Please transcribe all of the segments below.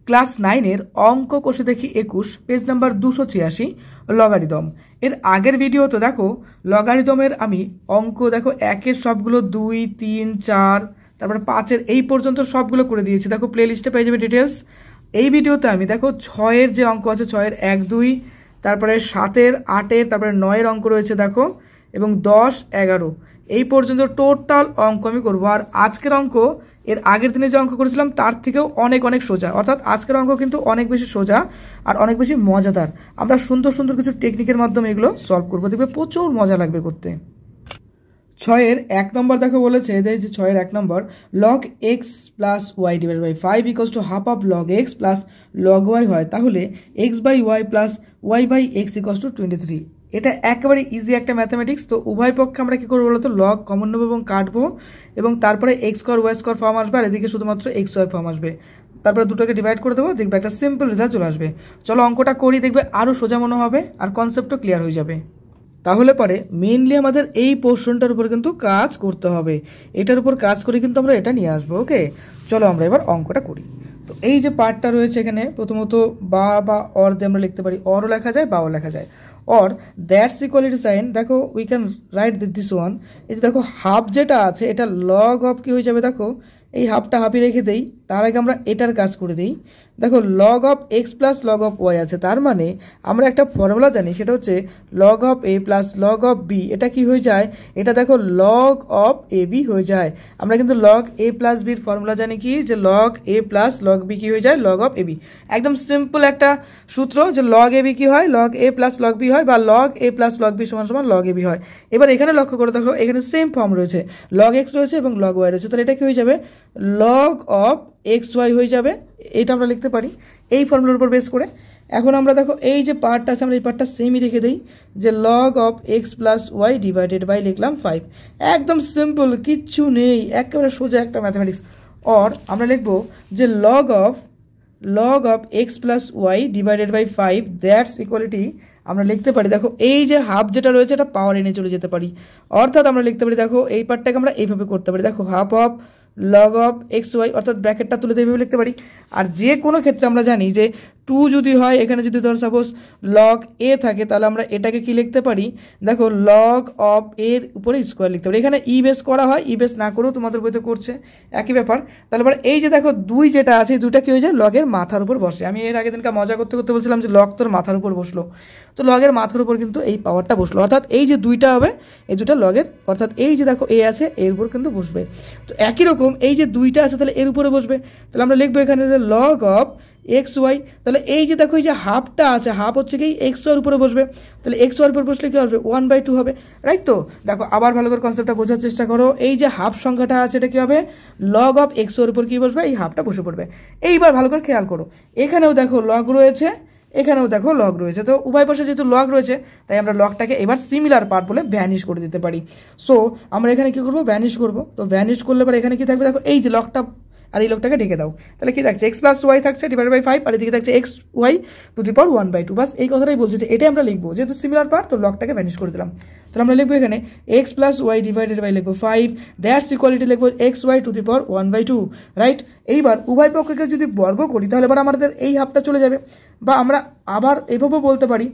Class 9-এর অঙ্ক কষে দেখি 21 পেজ নাম্বার 286 লগারিদম। এর আগের ভিডিওতে দেখো লগারিদমের আমি অঙ্ক দেখো 1-এর সবগুলো 2, 3, 4 তারপরে 5-এর এই পর্যন্ত সবগুলো করে দিয়েছি। দেখো প্লে লিস্টে পেয়ে যাবে ডিটেলস। এই ভিডিওতে আমি দেখো 6-এর যে অঙ্ক আছে 6-এর 1, 2 তারপরে 7-এর 8-এর তারপরে 9-এর অঙ্ক রয়েছে দেখো এবং 10, 11 এই পর্যন্ত টোটাল অঙ্ক আমি করবো। আর আজকের অঙ্ক এর আগের দিনে যে অঙ্ক করেছিলাম তার থেকেও অনেক অনেক সোজা, অর্থাৎ আজকের অঙ্ক কিন্তু অনেক বেশি সোজা আর অনেক বেশি মজাদার। আমরা সুন্দর সুন্দর কিছু টেকনিকের মাধ্যমে এগুলো সলভ করবো, দেখবে প্রচুর মজা লাগবে করতে। 6-এর 1 নম্বর দেখো বলেছে যে 6-এর 1 number log x plus y divide by 5 equals to half of log x প্লাস log y হয়, তাহলে x by y plus y by x equals to 23। এটা একেবারে ইজি একটা ম্যাথামেটিক্স। তো উভয় পক্ষে আমরা কী করবো বলতো, লগ কমন নেবো এবং কাটবো এবং তারপরে x square y square form আসবে আর এদিকে শুধুমাত্র এক্স ওয়াই ফর্ম আসবে। তারপরে দুটোকে ডিভাইড করে দেবো, দেখবে একটা সিম্পল রেজাল্ট চলে আসবে। চলো অঙ্কটা করি, দেখবে আরও সোজা মনে হবে আর কনসেপ্টও ক্লিয়ার হয়ে যাবে। তাহলে পরে মেইনলি আমাদের এই পোর্শনটার উপর কিন্তু কাজ করতে হবে, এটার উপর কাজ করে কিন্তু আমরা এটা নিয়ে আসবো। ওকে, চলো আমরা এবার অঙ্কটা করি। তো এই যে পার্টটা রয়েছে এখানে প্রথমত বা অর দিয়ে আমরা লিখতে পারি, অরও লেখা যায় বাও লেখা যায়। অর দ্যাটস ইকুয়ালিটি সাইন, দেখো we can write this one. এই যে দেখো হাফ যেটা আছে এটা লগ অফ কি হয়ে যাবে, দেখো এই হাফটা হাফই রেখে দেই, তার আগে আমরা এটার কাজ করে দিই। দেখো log of x plus log of y আছে, তার মানে আমরা একটা ফর্মুলা জানি, সেটা হচ্ছে log of a plus log of b. এটা কি হয়ে যায়, এটা দেখো লগ অফ এ বি হয়ে যায়। আমরা কিন্তু লগ এ প্লাস বির ফর্মুলা জানি কি, যে log a plus log B কি হয়ে যায়, লগ অফ এ বি। একদম সিম্পল একটা সূত্র, যে লগ এ বি কি হয়, log a plus log B হয়, বা log a plus log B সমান সমান লগ এ বি হয়। এবার এখানে লক্ষ্য করে দেখো এখানে সেম ফর্ম রয়েছে, লগ এক্স রয়েছে এবং লগ ওয়াই রয়েছে, তাহলে এটা কি হয়ে যাবে, লগ অফ এক্স ওয়াই হয়ে যাবে। এটা আমরা লিখতে পারি এই ফর্মুলার উপর বেস করে। এখন আমরা দেখো এই যে পার্টটা আছে আমরা এই পার্টটা সেমই রেখে দিই, যে log of x plus y divided by লিখলাম 5। একদম সিম্পল, কিচ্ছু নেই, একেবারে সোজা একটা ম্যাথামেটিক্স। অর আমরা লিখবো যে log of x plus y divided by 5 that's equality আমরা লিখতে পারি, দেখো এই যে হাফ যেটা রয়েছে এটা পাওয়ার এনে চলে যেতে পারি, অর্থাৎ আমরা লিখতে পারি, দেখো এই পার্টটাকে আমরা এইভাবে করতে পারি, দেখো half of log of x y, অর্থাৎ ব্র্যাকেটটা তুলে দিয়ে এইভাবে লিখতে পারি। আর যে কোনো ক্ষেত্রে আমরা জানি যে 2 যদি হয়, এখানে যদি ধর সাপোজ লগ এ থাকে, তাহলে আমরা এটাকে কি লিখতে পারি, দেখো লগ অফ এর উপরে স্কোয়ার লিখতে পারি। এখানে ই বেস করা হয়, ই বেস না করেও তোমাদের বইতে করছে, একই ব্যাপার। তাহলে এবার এই যে দেখো 2 যেটা আছে, 2টা কি হয়ে যায়, লগের মাথার উপর বসে। আমি এর আগের দিনকে মজা করতে করতে বলছিলাম যে লগ তোর মাথার উপর বসলো, তো লগের মাথার উপর কিন্তু এই পাওয়ারটা বসলো, অর্থাৎ এই যে 2টা হবে এই 2টা লগের, অর্থাৎ এই যে দেখো এ আছে এর উপর কিন্তু বসবে। তো একই রকম এই যে 2টা আছে তাহলে এর উপরে বসবে, তাহলে আমরা লিখবো এখানে যে লগ অফ এক্স ওয়াই। তাহলে এই যে দেখো এই যে হাফটা আছে, হাফ হচ্ছে কি এক্স ওয়ার উপরে বসবে, তাহলে এক্স ওয়ার উপর বসলে কি হবে, 1/2 হবে, রাইট? তো দেখো আবার ভালো করে কনসেপ্টটা বোঝার চেষ্টা করো। এই যে হাফ সংখ্যাটা আছে এটা কি হবে, লগ অফ এক্স ওয়ার উপর কি বসবে, এই হাফটা বসে পড়বে। এইবার ভালো করে খেয়াল করো, এখানেও দেখো লগ রয়েছে, এখানেও দেখো লগ রয়েছে, তো উভয় পাশে যেহেতু লগ রয়েছে তাই আমরা লগটাকে এবার সিমিলার পার্ট বলে ভ্যানিশ করে দিতে পারি। সো আমরা এখানে কি করবো, ভ্যানিশ করবো। তো ভ্যানিশ করলে পরে এখানে কি থাকবে, দেখো এই যে লগটা আর এই লোকটাকে ঢেকে দাও, তাহলে কি থাকছে, এক্স প্লাস ওয়াই থাকছে ডিভাইডেড বাই 5 আর এদিকে থাকছে x y to the power 1/2। বাস এই কথাটাই বলছে যে এটাই আমরা লিখবো, যেহেতু সিমিলার পার্ট তো লগটাকে ভ্যানিশ করে দিলাম। তাহলে আমরা লিখবো এখানে x plus y divided by লিখবো 5 দ্যাটস ইকুয়ালিটি লিখবো x y to the power 1/2, right? এইবার উভয় পক্ষকে যদি বর্গ করি তাহলে এবার আমাদের এই হাফটা চলে যাবে, বা আমরা আবার এভাবেও বলতে পারি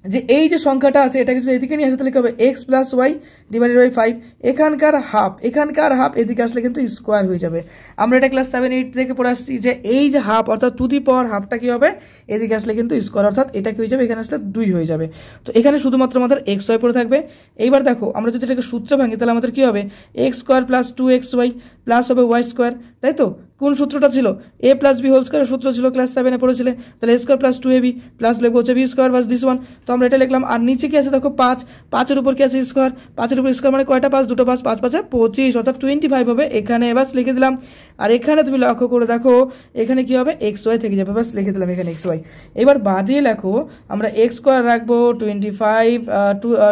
যে এই যে সংখ্যাটা আছে এটাকে যদি এদিকে নিয়ে আসে তাহলে কি হবে, x plus y divided by 5, এখানকার হাফ এদিকে আসলে কিন্তু স্কোয়ার হয়ে যাবে। আমরা এটা ক্লাস 7-8 থেকে পড়ে আসছি যে এই যে হাফ অর্থাৎ টু দি পাওয়ার হাফটা কি হবে, এদিকে আসলে কিন্তু স্কোয়ার, অর্থাৎ এটা কি হয়ে যাবে, এখানে আসলে 2 হয়ে যাবে। তো এখানে শুধুমাত্র আমাদের এক্স ওয়াই পড়ে থাকবে। এইবার দেখো আমরা যদি এটাকে সূত্রে ভাঙি তাহলে আমাদের কি হবে, x square plus 2x y plus হবে ওয়াই স্কোয়ার, তাই তো? কোন সূত্রটা ছিল, a plus b whole square সূত্র ছিল, ক্লাস 7-এ পড়েছিলে। তাহলে এ স্কোয়ার প্লাস 2ab প্লাস লিখবো হচ্ছে b square plus this one. তো আমরা এটা লিখলাম, আর নিচে কি আছে দেখো 5, 5-এর উপর কি আছে স্কোয়ার, 5-এর উপর স্কোয়ার মানে কয়টা 5, 2টো 5, 5 5 25, অর্থাৎ 25 হবে। এখানে বাস লিখে দিলাম। আর এখানে তুমি লক্ষ্য করে দেখো এখানে কি হবে, এক্স ওয়াই থেকে যাবে, বাস লিখে দিলাম এখানে এক্স ওয়াই। এবার বাদিয়ে লেখো আমরা এক্স স্কোয়ার রাখবো 25,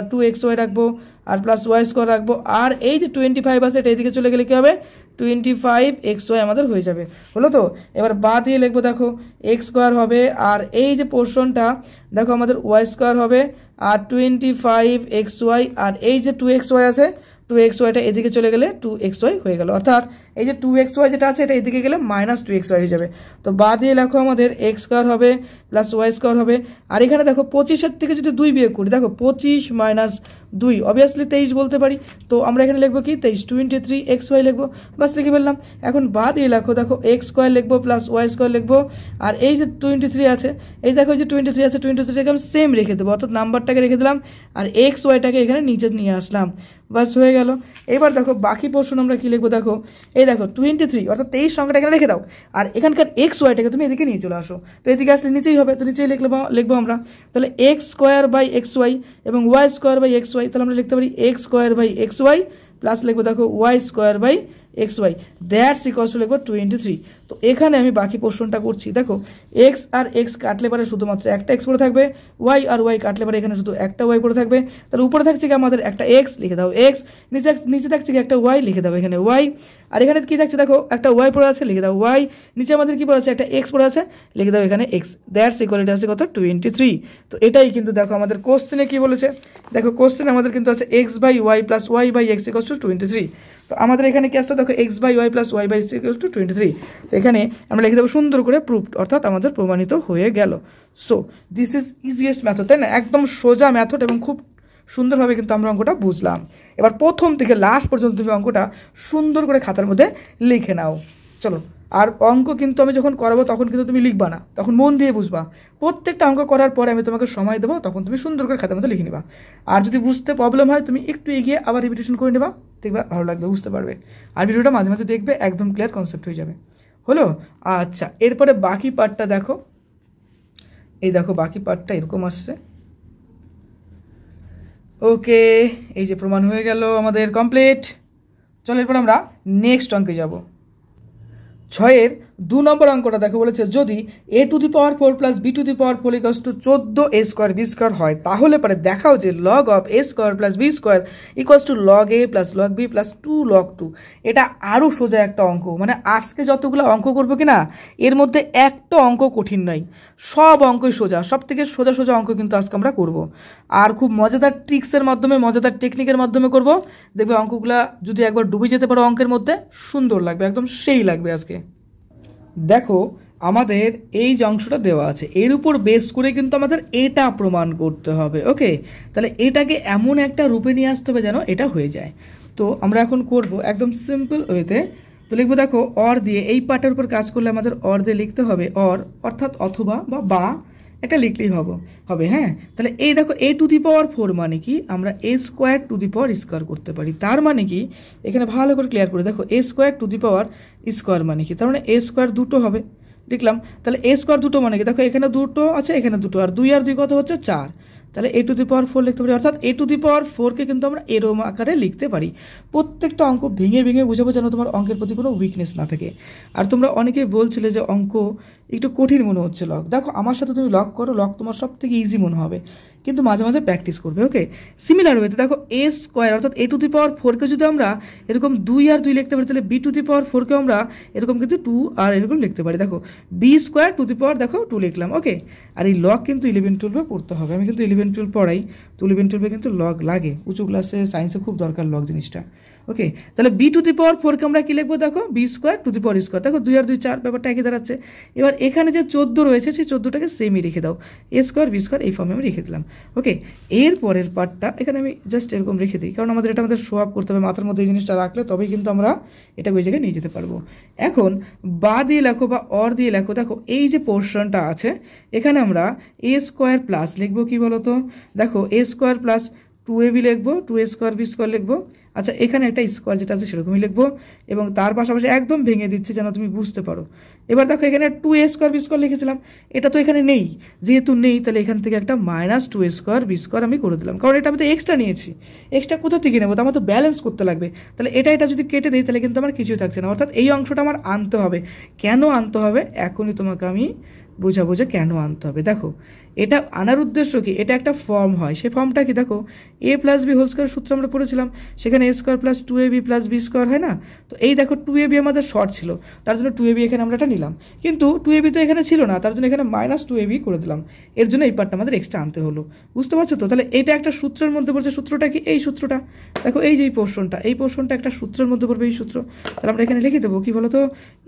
2x ওয়াই রাখবো আর প্লাস ওয়াই স্কোয়ার রাখবো, আর এই যে 25 আছে এটা এইদিকে চলে গেলে কি হবে, 25x ওয়াই আমাদের হয়ে যাবে, হলো তো? এবার বাদ দিয়ে লিখবো দেখো এক্স স্কোয়ার হবে, আর এই যে পোর্শনটা দেখো আমাদের ওয়াই স্কোয়ার হবে, আর 25x ওয়াই, আর এই যে 2x ওয়াই আছে 2xyটা এদিকে চলে গেলে 2xy হয়ে গেল, অর্থাৎ এই যে 2xy যেটা আছে এটা এদিকে গেলে -2xy হয়ে যাবে। তো বা দিয়ে লেখো আমাদের x স্কোয়ার হবে প্লাস ওয়াই স্কোয়ার হবে। আর এখানে দেখো 25-এর থেকে যদি 2 বিয়োগ করি, দেখো 25 - 2 অবভিয়াসলি 23 বলতে পারি। তো আমরা এখানে লিখবো কি 23, 23xy লিখবো, বাস লিখে ফেললাম। এখন বা দিয়ে লেখো, দেখো x স্কোয়ার লিখবো প্লাস ওয়াই স্কোয়ার লিখবো। আর এই যে 23 আছে, এই দেখো এই যে 23 আছে, 23টাকে আমি সেম রেখে দেবো, অর্থাৎ নাম্বারটাকে রেখে দিলাম আর এক্স ওয়াইটাকে এখানে নিচে নিয়ে আসলাম, বাস হয়ে গেল। এবার দেখো বাকি পোর্শন আমরা কি লিখবো, দেখো এই দেখো 23 অর্থাৎ 23 সংখ্যাটা এখানে রেখে দাও আর এখানকার এক্স ওয়াইটাকে তুমি এদিকে নিয়ে চলে আসো। তো এদিকে আসলে নিচেই হবে, তো নিচেই লিখবো আমরা। তাহলে x square by x y এবং y square by x y, তাহলে আমরা লিখতে পারি x square by x y plus লিখবো দেখো y square by x y, that's equals to লিখবো 23। তো এখানে আমি বাকি পোর্শনটা করছি, দেখো এক্স আর এক্স কাটলে পারে শুধুমাত্র একটা এক্স পড়ে থাকবে, ওয়াই আর ওয়াই কাটলে পারে এখানে শুধু একটা ওয়াই পড়ে থাকবে। তাহলে উপরে থাকছে কি আমাদের একটা এক্স, লিখে দাও এক্স, নিচে থাকছে কি একটা ওয়াই, লিখে দাও এখানে ওয়াই। আর এখানে কি থাকছে, দেখো একটা ওয়াই পড়ে আছে, লিখে দাও ওয়াই, নিচে আমাদের কি পড়ে আছে একটা এক্স পড়ে আছে, লিখে দাও এখানে এক্স, দ্যাটস ইকুয়ালিটি আছে কত 23। তো এটাই কিন্তু দেখো আমাদের কোশ্চেনে কি বলেছে, দেখো কোশ্চেনে আমাদের কিন্তু আছে x by y plus y by x equals to 23। তো আমাদের এখানে কি আসতো, দেখো x by y plus y by x equals to 23। তো এখানে আমরা লিখে দেবো সুন্দর করে প্রুফড, অর্থাৎ আমাদের প্রমাণিত হয়ে গেল। So this is easiest method, তাই না? একদম সোজা মেথড এবং খুব সুন্দরভাবে কিন্তু আমরা অঙ্কটা বুঝলাম। এবার প্রথম থেকে লাস্ট পর্যন্ত তুমি অঙ্কটা সুন্দর করে খাতার মধ্যে লিখে নাও। চলো, আর অঙ্ক কিন্তু আমি যখন করাবো তখন কিন্তু তুমি লিখবা না, তখন মন দিয়ে বুঝবা। প্রত্যেকটা অঙ্ক করার পরে আমি তোমাকে সময় দেবো, তখন তুমি সুন্দর করে খাতার মধ্যে লিখে নিবা। আর যদি বুঝতে প্রবলেম হয় তুমি একটু এগিয়ে আবার রিপিটেশন করে নেবা, দেখবা ভালো লাগবে, বুঝতে পারবে। আর ভিডিওটা মাঝে মাঝে দেখবে, একদম ক্লিয়ার কনসেপ্ট হয়ে যাবে। হলো? আচ্ছা, এরপরে বাকি পার্টটা দেখো। এই দেখো বাকি পার্টটা এরকম আসছে। ওকে, এই যে প্রমাণ হয়ে গেল আমাদের কমপ্লিট। চলো এরপর আমরা নেক্সট অঙ্কে যাব। 6-এর 2 নম্বর অঙ্কটা দেখো, বলেছে যদি a to the power 4 plus b to the power 4 equals to 14 a square b square হয়, তাহলে পরে দেখাও যে log of a square plus b square equals to log a plus log b plus 2 log 2। এটা আরও সোজা একটা অঙ্ক, মানে আজকে যতগুলো অঙ্ক করবো কিনা এর মধ্যে একটা অঙ্ক কঠিন নয়, সব অঙ্কই সোজা, সব থেকে সোজা সোজা অঙ্ক কিন্তু আজকে আমরা করব। আর খুব মজাদার ট্রিক্সের মাধ্যমে, মজাদার টেকনিকের মাধ্যমে করব। দেখবে অঙ্কগুলা যদি একবার ডুবে যেতে পারো অঙ্কের মধ্যে, সুন্দর লাগবে, একদম সেই লাগবে আজকে। দেখো আমাদের এই যে অংশটা দেওয়া আছে এর উপর বেস করে কিন্তু আমাদের এটা প্রমাণ করতে হবে। ওকে, তাহলে এটাকে এমন একটা রূপে নিয়ে আসতে হবে যেন এটা হয়ে যায়। তো আমরা এখন করব একদম সিম্পল ওয়েতে। তো লিখবো দেখো অর দিয়ে, এই পার্টের উপর কাজ করলে আমাদের অর দিয়ে লিখতে হবে অর, অর্থাৎ অথবা বা এটা লিখলেই হবে। হ্যাঁ, তাহলে এই দেখো a টু দি পাওয়ার 4 মানে কি, আমরা a square to the power square করতে পারি। তার মানে কি, এখানে ভালো করে ক্লিয়ার করে দেখো a square to the power square মানে কি, তার মানে a স্কোয়ার দুটো হবে, লিখলাম। তাহলে a স্কোয়ার দুটো মানে কি, দেখো এখানে দুটো আছে, এখানে দুটো, আর 2 আর 2 কত হচ্ছে 4, তাহলে a টু দি পাওয়ার 4 লিখতে পারি, অর্থাৎ a টু দি পাওয়ার 4কে কিন্তু আমরা এরম আকারে লিখতে পারি। প্রত্যেকটা অঙ্ক ভেঙে ভেঙে বুঝাবো যেন তোমার অঙ্কের প্রতি কোনো উইকনেস না থাকে। আর তোমরা অনেকেই বলছিলে যে অঙ্ক একটু কঠিন মনে হচ্ছে লগ, দেখো আমার সাথে তুমি লগ করো, লগ তোমার সব থেকে ইজি মনে হবে, কিন্তু মাঝে মাঝে প্র্যাকটিস করবে। ওকে, সিমিলার ওয়েতে দেখো a স্কোয়ার অর্থাৎ a টু দি পাওয়ার 4কে যদি আমরা এরকম 2 আর 2 লিখতে পারি, তাহলে b টু দি পাওয়ার 4কে আমরা এরকম কিন্তু 2 আর এরকম লিখতে পারি। দেখো b স্কোয়ার টু দি পাওয়ার দেখো 2 লিখলাম। ওকে, আর এই লগ কিন্তু 11-12 পড়তে হবে, আমি কিন্তু 11-12 পড়াই, তো 11-12 কিন্তু লগ লাগে, উঁচু ক্লাসে সায়েন্সে খুব দরকার লগ জিনিসটা। ওকে, তাহলে b টু দি পাওয়ার 4কে আমরা কি লিখবো, দেখো b square to the power square, দেখো 2 আর 2 4, ব্যাপারটা একই দাঁড়াচ্ছে। এবার এখানে যে 14 রয়েছে সেই 14টাকে সেমই রেখে দাও, a স্কোয়ার b স্কোয়ার এই ফর্মে আমি রেখে দিলাম। ওকে, এর পরের পার্টটা এখানে আমি জাস্ট এরকম রেখে দিই, কারণ আমাদের শো আপ করতে হবে, মাথার মধ্যে এই জিনিসটা রাখলে তবেই কিন্তু আমরা এটাকে ওই জায়গায় নিয়ে যেতে পারবো। এখন বা দিয়ে লেখো বা অর দিয়ে লেখো, দেখো এই যে পোর্শনটা আছে এখানে আমরা a স্কোয়ার প্লাস লিখবো কি বলতো, দেখো a স্কোয়ার প্লাস 2ab লিখবো, 2a স্কোয়ার b স্কোয়ার লিখবো। আচ্ছা, এখানে একটা স্কোয়ার যেটা আছে সেরকমই লিখবো, এবং তার পাশাপাশি একদম ভেঙে দিচ্ছি যেন তুমি বুঝতে পারো। এবার দেখো এখানে 2a স্কোয়ার b স্কোয়ার লিখেছিলাম, এটা তো এখানে নেই, যেহেতু নেই তাহলে এখান থেকে একটা -2a স্কোয়ার b স্কোয়ার আমি করে দিলাম, কারণ এটা আমি তো এক্সট্রা নিয়েছি, এক্সট্রা কোথা থেকে নেবো, তো আমার তো ব্যালেন্স করতে লাগবে। তাহলে এটা যদি কেটে দিই তাহলে কিন্তু আমার কিছুই থাকছে না, অর্থাৎ এই অংশটা আমার আনতে হবে। কেন আনতে হবে এখনই তোমাকে আমি বোঝাবো যে কেন আনতে হবে। দেখো এটা আনার উদ্দেশ্য কি, এটা একটা ফর্ম হয়, সেই ফর্মটা কি দেখো a plus b whole square সূত্র আমরা পড়েছিলাম, সেখানে a square plus 2ab plus b square হয় না। তো এই দেখো 2ab আমাদের শর্ট ছিল, তার জন্য 2ab এখানে আমরা এটা নিলাম, কিন্তু 2ab তো এখানে ছিল না, তার জন্য এখানে মাইনাস 2ab করে দিলাম, এর জন্য এই পার্টটা আমাদের এক্সট্রা আনতে হলো। বুঝতে পারছো তো? তাহলে এটা একটা সূত্রের মধ্যে পড়ছে, সূত্রটা কি এই সূত্রটা, দেখো এই যে এই পোর্শনটা একটা সূত্রের মধ্যে পড়বে, এই সূত্র। তাহলে আমরা এখানে লিখে দেবো কি বলো তো,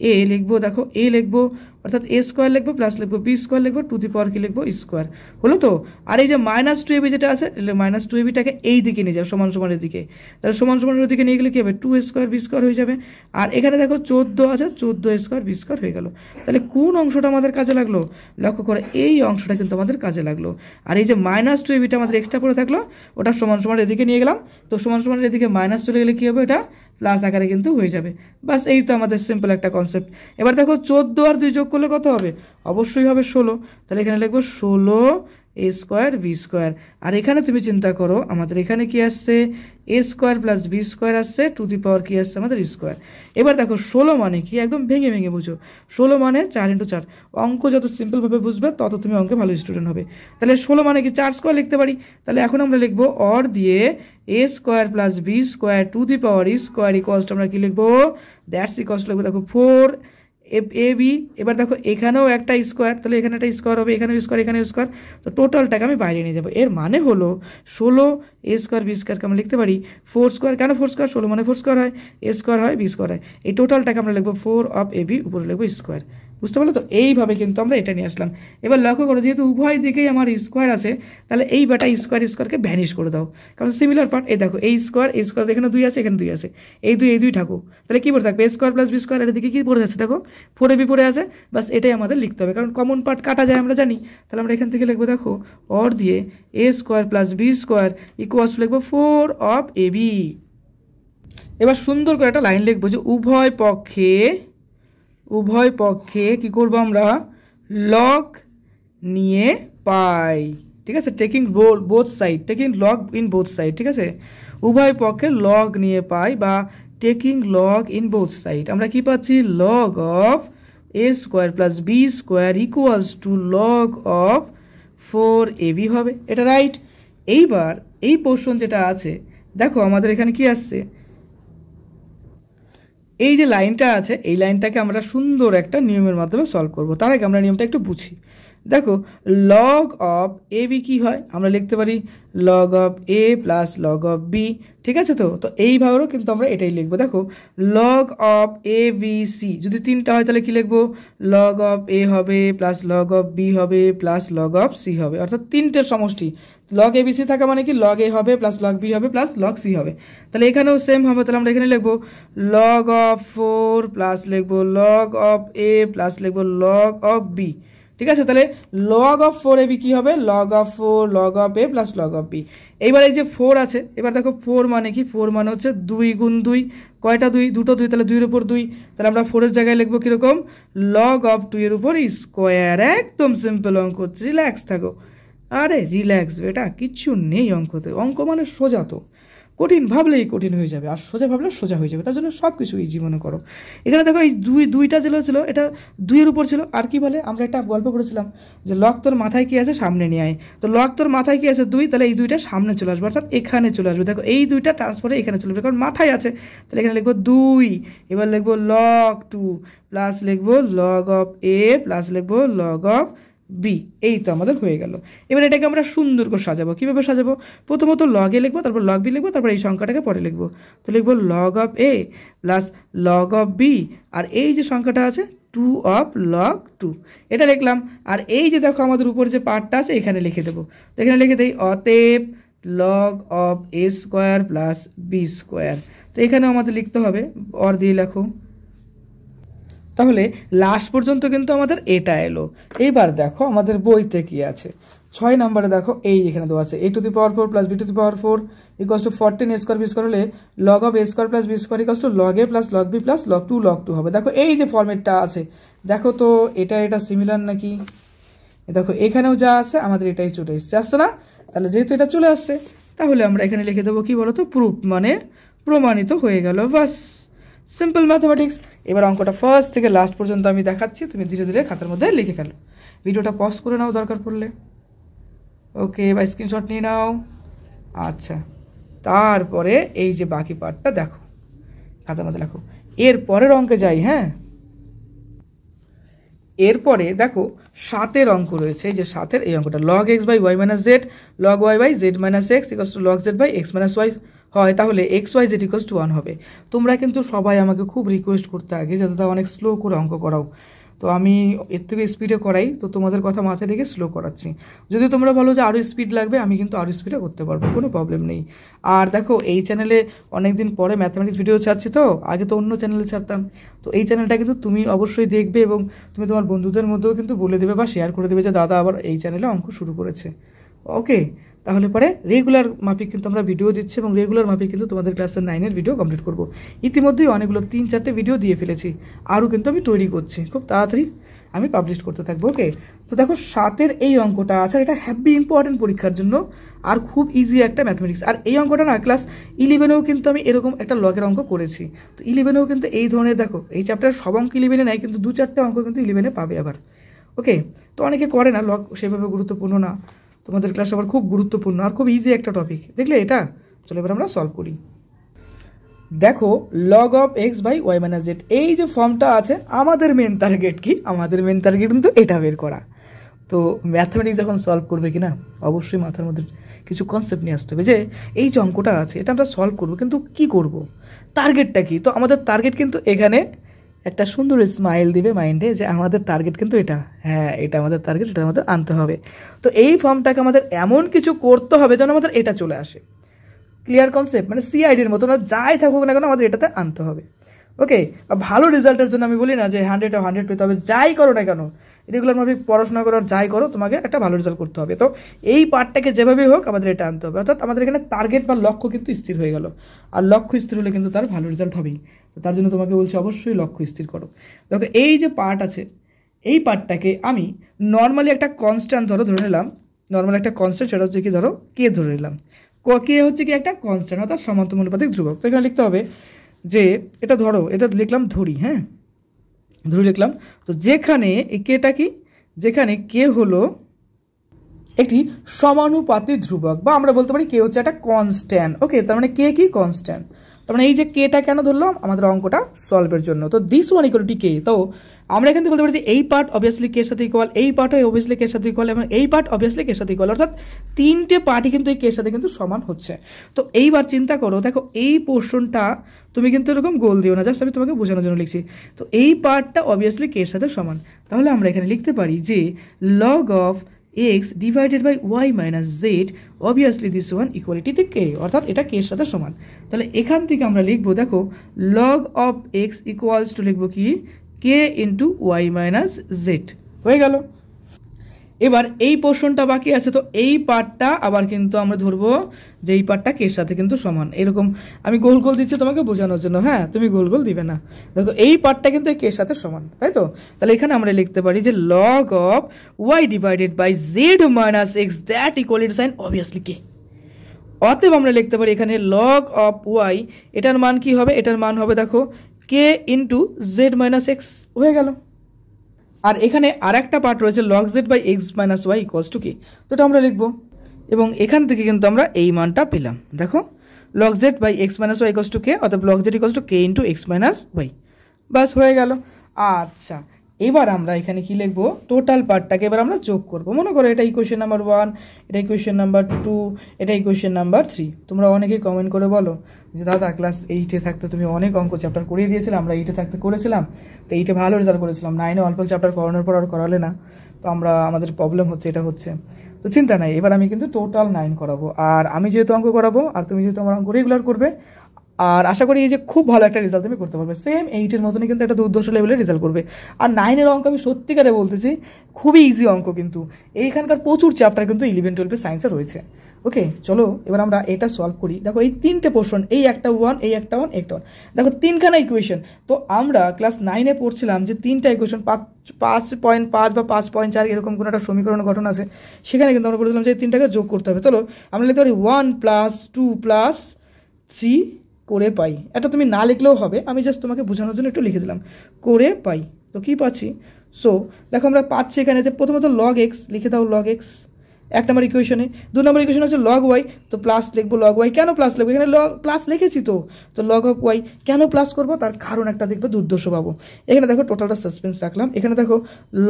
এ লিখবো, দেখো এ লিখবো অর্থাৎ a স্কোয়ার লিখবো প্লাস লিখবো বি স্কোয়ার লিখবো টু দি পাওয়ার কি লিখবো স্কোয়ার, হলো তো। আর এই যে মাইনাস 2ab যেটা আছে, মাইনাস 2abটাকে এই দিকে নিয়ে যাও, সমান সমানের দিকে, তাহলে সমান সমানের দিকে নিয়ে গেলে কি হবে, 2a স্কোয়ার বি স্কোয়ার হয়ে যাবে। আর এখানে দেখো 14 আছে, 14a স্কোয়ার বি স্কোয়ার হয়ে গেল। তাহলে কোন অংশটা আমাদের কাজে লাগলো, লক্ষ্য করে এই অংশটা কিন্তু আমাদের কাজে লাগলো। আর এই যে মাইনাস 2abটা আমাদের এক্সট্রা পড়ে থাকলো, ওটা সমান সমানের এদিকে নিয়ে গেলাম, তো সমান সমানের এদিকে মাইনাস চলে গেলে কি হবে, এটা প্লাস আকারে কিন্তু হয়ে যাবে। বাস এই তো আমাদের সিম্পল একটা কনসেপ্ট। এবার দেখো 14 আর 2 যোগ করলে কত হবে, অবশ্যই হবে 16, তাহলে এখানে লিখবো 16 a স্কোয়ার বি স্কোয়ার। আর এখানে তুমি চিন্তা করো আমাদের এখানে কি আসছে, a square plus b square আসছে টু দি পাওয়ার কি আসছে আমাদের স্কোয়ার। এবার দেখো 16 মানে কি, একদম ভেঙে ভেঙে বুঝো, 16 মানে 4 × 4। অঙ্ক যত সিম্পলভাবে বুঝবে তত তুমি অঙ্কে ভালো স্টুডেন্ট হবে। তাহলে 16 মানে কি 4 স্কোয়ার লিখতে পারি, তাহলে এখন আমরা লিখবো অর দিয়ে a square plus b square to the power square equals আমরা কি লিখবো, দ্যাটস ইকুয়ালস লিখবো দেখো 4 ab। এবার দেখো এখানেও একটা স্কোয়ার, তাহলে এখানে একটা স্কোয়ার হবে, এখানেও স্কোয়ার, এখানেও স্কোয়ার, তো টোটালটাকে আমি বাইরে নিয়ে যাবো। এর মানে হলো 16 a স্কোয়ার বি স্কোয়ারকে আমরা লিখতে পারি 4 স্কোয়ার, কেন 4 স্কোয়ার, 16 মানে 4 স্কোয়ার হয়, a স্কোয়ার হয় বি স্কোয়ার হয়, এই টোটালটাকে আমরা লিখবো 4 অফ ab, উপরে লিখবো স্কোয়ার। বুঝতে পারলো তো? এইভাবে কিন্তু আমরা এটা নিয়ে আসলাম। এবার লক্ষ্য করো যেহেতু উভয় দিকেই আমার স্কোয়ার আছে, তাহলে এই বাটা স্কোয়ারকে ভ্যানিশ করে দাও, কারণ সিমিলার পার্ট। এই দেখো এই স্কোয়ার এখানে 2 আছে, এখানে 2 আছে, এই 2 থাকুক, তাহলে কী পড়ে থাকবে, a square plus b square, এর দিকে কী পড়ে যাচ্ছে দেখো 4ab পড়ে আছে, বাস এটাই আমাদের লিখতে হবে, কারণ কমন পার্ট কাটা যায় আমরা জানি। তাহলে আমরা এখান থেকে লিখবো দেখো অর দিয়ে a square plus b square equals লিখবো 4 অফ ab। এবার সুন্দর করে একটা লাইন লিখবো যে উভয় পক্ষে কি করবো আমরা, লগ নিয়ে পাই, ঠিক আছে, taking both side, taking log in both side, ঠিক আছে, উভয় পক্ষে লগ নিয়ে পাই বা taking log in both side. আমরা কি পাচ্ছি, log of a square plus b square equals to log of 4ab হবে, এটা রাইট। এইবার এই পোর্শন যেটা আছে দেখো আমাদের এখানে কি আসছে, এই যে লাইনটা আছে এই লাইনটাকে আমরা সুন্দর একটা নিয়মের মাধ্যমে সলভ করব। তার আগে আমরা নিয়মটা একটু বুঝি। দেখো লগ অফ এ বি কী হয়, আমরা লিখতে পারি log of a plus log of b, ঠিক আছে। তো এইভাবেও কিন্তু আমরা এটাই লিখবো। দেখো log of a b c যদি 3টা হয় তাহলে কী লিখবো, লগ অফ এ হবে প্লাস লগ অফ বি হবে প্লাস লগ অফ সি হবে, অর্থাৎ 3টের সমষ্টি। লগ এ বি সি থাকা মানে কি লগ এ হবে প্লাস লগ বি হবে প্লাস লগ সি হবে, তাহলে এখানেও সেম হবে। তাহলে আমরা এখানে লিখবো লগ অফ 4 প্লাস লিখবো লগ অফ এ প্লাস লিখবো লগ অফ বি, ঠিক আছে। তাহলে লগ অফ 4ab কী হবে, log of 4 log of a plus log of b. এইবার এই যে 4 আছে, এবার দেখো 4 মানে কি, 4 মানে হচ্ছে 2 গুণ 2, কয়টা 2, দুটো 2, তাহলে 2-এর উপর 2, তাহলে আমরা 4-এর জায়গায় লিখবো কীরকম, লগ অফ 2-এর উপর স্কোয়ার। একদম সিম্পল অঙ্ক, রিল্যাক্স থাকো, আরে রিল্যাক্স, এটা কিচ্ছু নেই অঙ্কতে, অঙ্ক মানে সোজা, তো কঠিন ভাবলেই কঠিন হয়ে যাবে, আর সোজা ভাবলে সোজা হয়ে যাবে, তার জন্য সব কিছু ইজি মনে করো। এখানে দেখো এই দুইটা যেগুলো ছিল এটা 2-এর উপর ছিল, আর কি বলে আমরা একটা গল্প করেছিলাম যে লগ তোর মাথায় কি আছে সামনে নিয়ে আয়, তো লগ তোর মাথায় কি আছে 2, তাহলে এই 2টা সামনে চলে আসবে, অর্থাৎ এখানে চলে আসবে। দেখো এই 2টা ট্রান্সফারে এখানে চলে আসবে, কারণ মাথায় আছে, তাহলে এখানে লিখবো 2, এবার লিখবো লগ 2 প্লাস লিখবো লগ অফ এ প্লাস লিখবো লগ অফ বি, এই তো আমাদের হয়ে গেল। এবার এটাকে আমরা সুন্দর করে সাজাবো। কীভাবে সাজাবো, প্রথমত লগ এ লিখবো, তারপর লগ বি লিখবো, তারপর এই সংখ্যাটাকে পরে লিখবো, তো লিখবো log of a plus log of b, আর এই যে সংখ্যাটা আছে 2 অফ লগ 2, এটা লিখলাম। আর এই যে দেখো আমাদের উপরে যে পার্টটা আছে এখানে লিখে দেবো, তো এখানে লিখে দিই অতএব log of a square plus b square, তো এখানেও আমাদের লিখতে হবে অর দিয়ে লেখো। তাহলে লাস্ট পর্যন্ত কিন্তু আমাদের এটা এলো। এইবার দেখো আমাদের বইতে কি আছে, 6 নম্বরে দেখো এই এখানে দেওয়া আছে a to the power 4 plus b to the power 4 equals to 14 a square b square হলে log of a square plus b square equals to log a plus log b plus log 2 হবে। দেখো এই যে ফর্মেটটা আছে দেখো তো এটা similar নাকি, দেখো এখানেও যা আছে আমাদের এটাই চলে এসছে, আসছে না? তাহলে যেহেতু এটা চলে আসছে তাহলে আমরা এখানে লিখে দেবো কি বলো তো, প্রুফ মানে প্রমাণিত হয়ে গেল, বাস সিম্পল ম্যাথমেটিক্স। এবার অঙ্কটা ফার্স্ট থেকে লাস্ট পর্যন্ত আমি দেখাচ্ছি, তুমি ধীরে ধীরে খাতার মধ্যে লিখে ফেলো। ভিডিওটা পজ করে নাও দরকার পড়লে। ওকে, বা স্ক্রিনশট নিয়ে নাও। আচ্ছা, তারপরে এই যে বাকি পার্টটা দেখো, খাতার মধ্যে লেখো। এর পরের অঙ্কে যাই। হ্যাঁ, এরপরে দেখো 7-এর অঙ্ক রয়েছে, যে 7-এর এই অঙ্কটা log x by y minus z log y by z minus x equals to log z by x minus y হয়, তাহলে x y z equals to 1 হবে। তোমরা কিন্তু সবাই আমাকে খুব রিকোয়েস্ট করতে আগে যাতে তা অনেক স্লো করে অঙ্ক করাও, তো আমি এর থেকে স্পিডে করাই, তো তোমাদের কথা মাথায় রেখে স্লো করাচ্ছি। যদি তোমরা বলো যে আরও স্পিড লাগবে, আমি কিন্তু আরও স্পিডে করতে পারবো, কোনো প্রবলেম নেই। আর দেখো, এই চ্যানেলে অনেক দিন পরে ম্যাথামেটিক্স ভিডিও ছাড়ছি, তো আগে তো অন্য চ্যানেলে ছাড়তাম, তো এই চ্যানেলটা কিন্তু তুমি অবশ্যই দেখবে এবং তুমি তোমার বন্ধুদের মধ্যেও কিন্তু বলে দেবে বা শেয়ার করে দেবে যে দাদা আবার এই চ্যানেলে অঙ্ক শুরু করেছে। ওকে, তাহলে পরে রেগুলার মাফিক কিন্তু আমরা ভিডিও দিচ্ছি এবং রেগুলার মাফিক কিন্তু তোমাদের ক্লাসের 9-এর ভিডিও কমপ্লিট করবো। ইতিমধ্যেই অনেকগুলো 3-4টে ভিডিও দিয়ে ফেলেছি, আরও কিন্তু আমি তৈরি করছি, খুব তাড়াতাড়ি আমি পাবলিশ করতে থাকবো। ওকে, তো দেখো 7-এর এই অঙ্কটা আছে, এটা হ্যাভি ইম্পর্টেন্ট পরীক্ষার জন্য, আর খুব ইজি একটা ম্যাথমেটিক্স। আর এই অঙ্কটা না ক্লাস 11-এও কিন্তু আমি এরকম একটা লগের অঙ্ক করেছি, তো 11-এও কিন্তু এই ধরনের, দেখো এই চ্যাপ্টারের সব অঙ্ক 11-এ নেয়, কিন্তু 2-4টে অঙ্ক কিন্তু 11-এ পাবে আবার। ওকে, তো অনেকে করে না, লগ সেভাবে গুরুত্বপূর্ণ না, তোমাদের ক্লাস আবার খুব গুরুত্বপূর্ণ আর খুব ইজি একটা টপিক। দেখলে এটা, চলো এবার আমরা সলভ করি। দেখো log of x by y minus z, এই যে ফর্মটা আছে, আমাদের মেন টার্গেট কি? আমাদের মেন টার্গেট কিন্তু এটা বের করা। তো ম্যাথমেটিক্স যখন সলভ করবে কি না, অবশ্যই মাথার মধ্যে কিছু কনসেপ্ট নিয়ে আসতে হবে যে এই যে অঙ্কটা আছে এটা আমরা সলভ করবো, কিন্তু কি করব, টার্গেটটা কি? তো আমাদের টার্গেট কিন্তু এখানে একটা সুন্দর স্মাইল দিবে মাইন্ডে যে আমাদের টার্গেট কিন্তু এটা, হ্যাঁ এটা আমাদের টার্গেট, এটা আমাদের আনতে হবে। তো এই ফর্মটাকে আমাদের এমন কিছু করতে হবে যেন আমাদের এটা চলে আসে। ক্লিয়ার কনসেপ্ট, মানে সিআইডির মতো না, যাই থাকুক না কেন আমাদের এটাতে আনতে হবে। ওকে, ভালো রেজাল্টের জন্য আমি বলি না যে 100 পেতে হবে, যাই করো না কেন, রেগুলারভাবে পড়াশোনা করো, যাই করো, তোমাকে একটা ভালো রেজাল্ট করতে হবে। তো এই পার্টটাকে যেভাবেই হোক আমাদের এটা আনতে হবে, অর্থাৎ আমাদের এখানে টার্গেট বা লক্ষ্য কিন্তু স্থির হয়ে গেল, আর লক্ষ্য স্থির হলে কিন্তু তার ভালো রেজাল্ট হবেই। তো তার জন্য তোমাকে বলছি অবশ্যই লক্ষ্য স্থির করো। দেখো এই যে পার্ট আছে, এই পার্টটাকে আমি নর্মালি একটা কনস্ট্যান্ট ধরে নিলাম, নর্মাল একটা কনস্ট্যান্ট, সেটা হচ্ছে কি ধরো কে ধরে নিলাম, কে হচ্ছে কি একটা কনস্ট্যান্ট অর্থাৎ সমান্তরানুপাতিক ধ্রুবক। তো এখানে লিখতে হবে যে এটা ধরো, এটা লিখলাম ধরি, হ্যাঁ ধরি লিখলাম। তো যেখানে কেটা কি, যেখানে কে হলো একটি সমানুপাতিক ধ্রুবক, বা আমরা বলতে পারি কে হচ্ছে একটা কনস্ট্যান্ট। ওকে, তার মানে কে কি কনস্ট্যান্ট, তার মানে এই যে কেটা কেন ধরলাম আমাদের অঙ্কটা সলভের জন্য। তো this one equal to k, তো আমরা এখান থেকে বলতে পারি যে এই পার্ট অবভিয়াসলি কে সাথে ইকুয়াল, এই পার্ট অবভিয়াসলি কে সাথে ইকুয়াল, এবং এই পার্ট অবভিয়াসলি কে সাথে ইকুয়াল, অর্থাৎ তিনটে পার্টই কিন্তু এই কে সাথে কিন্তু সমান হচ্ছে। তো এইবার চিন্তা করো, দেখো এই পোর্শনটা তুমি কিন্তু এরকম গোল দিও না, জাস্ট আমি তোমাকে বোঝানোর জন্য লিখছি। তো এই পার্টটা অবভিয়াসলি কে সাথে সমান, তাহলে আমরা এখানে লিখতে পারি যে log of x divided by y minus z obviously this one ইকুয়ালিটিতে কে, অর্থাৎ এটা কে এর সাথে সমান। তাহলে এখান থেকে আমরা লিখবো, দেখো log of x equals to লিখবো কি কে ইন্টু ওয়াই মাইনাস জেড, হয়ে গেল। এবার এই পোর্শনটা বাকি আছে, তো এই পার্টটা আবার কিন্তু আমরা ধরবো যে এই পার্টটা কের সাথে কিন্তু সমান। এরকম আমি গোল গোল দিচ্ছি তোমাকে বোঝানোর জন্য, হ্যাঁ তুমি গোল গোল দিবে না। দেখো এই পার্টটা কিন্তু এই কের সাথে সমান, তাই তো? তাহলে এখানে আমরা লিখতে পারি যে log of y divided by z minus x that equality sign obviously k. অতএব আমরা লিখতে পারি এখানে log অফ ওয়াই, এটার মান কি হবে, এটার মান হবে দেখো k into Z minus x, হয়ে গেল। আর এখানে আর একটা পার্ট রয়েছে log z by x minus y equals to k, তো এটা আমরা লিখবো এবং এখান থেকে কিন্তু আমরা এই মানটা পেলাম। দেখো log z by x minus y equals to k, অর্থাৎ log z equals to k into x minus y, বাস হয়ে গেল। আচ্ছা, এবার আমরা এখানে কি লিখবো, টোটাল পার্টটাকে এবার আমরা যোগ করবো। মনে করো এটা ইকুয়েশন নাম্বার 1, এটা ইকুয়েশন নাম্বার 2, এটা ইকুয়েশন নাম্বার 3। তোমরা অনেকেই কমেন্ট করে বলো যে দাদা ক্লাস 8-এ থাকতে তুমি অনেক অঙ্ক চ্যাপ্টার করিয়ে দিয়েছিলে, আমরা 8-এ থাকতে করেছিলাম, তো 8-এ ভালো রেজাল্ট করেছিলাম, 9-এ অল্প চ্যাপ্টার করানোর পর আর করালে না, তো আমাদের প্রবলেম হচ্ছে, এটা হচ্ছে। তো চিন্তা নাই, এবার আমি কিন্তু টোটাল 9 করাবো, আর আমি যেহেতু অঙ্ক করাবো আর তুমি যেহেতু আমার অঙ্ক রেগুলার করবে, আর আশা করি এই যে খুব ভালো একটা রেজাল্ট তুমি করতে পারবে, সেম 8-এর মতনই কিন্তু একটা দুর্দর্শ লেভেলের রেজাল্ট করবে। আর 9-এর অঙ্ক আমি সত্যিকারে বলতেছি খুবই ইজি অঙ্ক, কিন্তু এইখানকার প্রচুর চ্যাপ্টার কিন্তু 11-12 সায়েন্সে রয়েছে। ওকে, চলো এবার আমরা এটা সলভ করি। দেখো এই তিনটে পোর্শন, এই একটা 1, এই একটা 1, একটা 1, দেখো তিনখানা ইকুয়েশন। তো আমরা ক্লাস 9-এ পড়ছিলাম যে তিনটা ইকুয়েশন 5.5 বা 5.4 এরকম কোনো একটা সমীকরণ গঠন আছে, সেখানে কিন্তু আমরা বলেছিলাম যে এই তিনটাকে যোগ করতে হবে। চলো আমরা লিখতে পারি 1 + 2 + 3 করে পাই। এটা তুমি না লিখলেও হবে, আমি জাস্ট তোমাকে বোঝানোর জন্য একটু লিখে দিলাম, করে পাই। তো কী পাচ্ছি, সো দেখো আমরা পাচ্ছি এখানে যে প্রথমত log x লিখে দাও, log x, এক নম্বর ইকুয়েশনে। 2 নম্বর ইকুয়েশন হচ্ছে লগ ওয়াই, তো প্লাস লিখবো লগ ওয়াই। কেন প্লাস লিখবো? এখানে লগ প্লাস লিখেছি তো লগ অফ ওয়াই। কেন প্লাস করবো? তার কারণ একটা দেখবো, দুর্দর্শ পাবো। এখানে দেখো টোটালটা সাসপেন্স রাখলাম, এখানে দেখো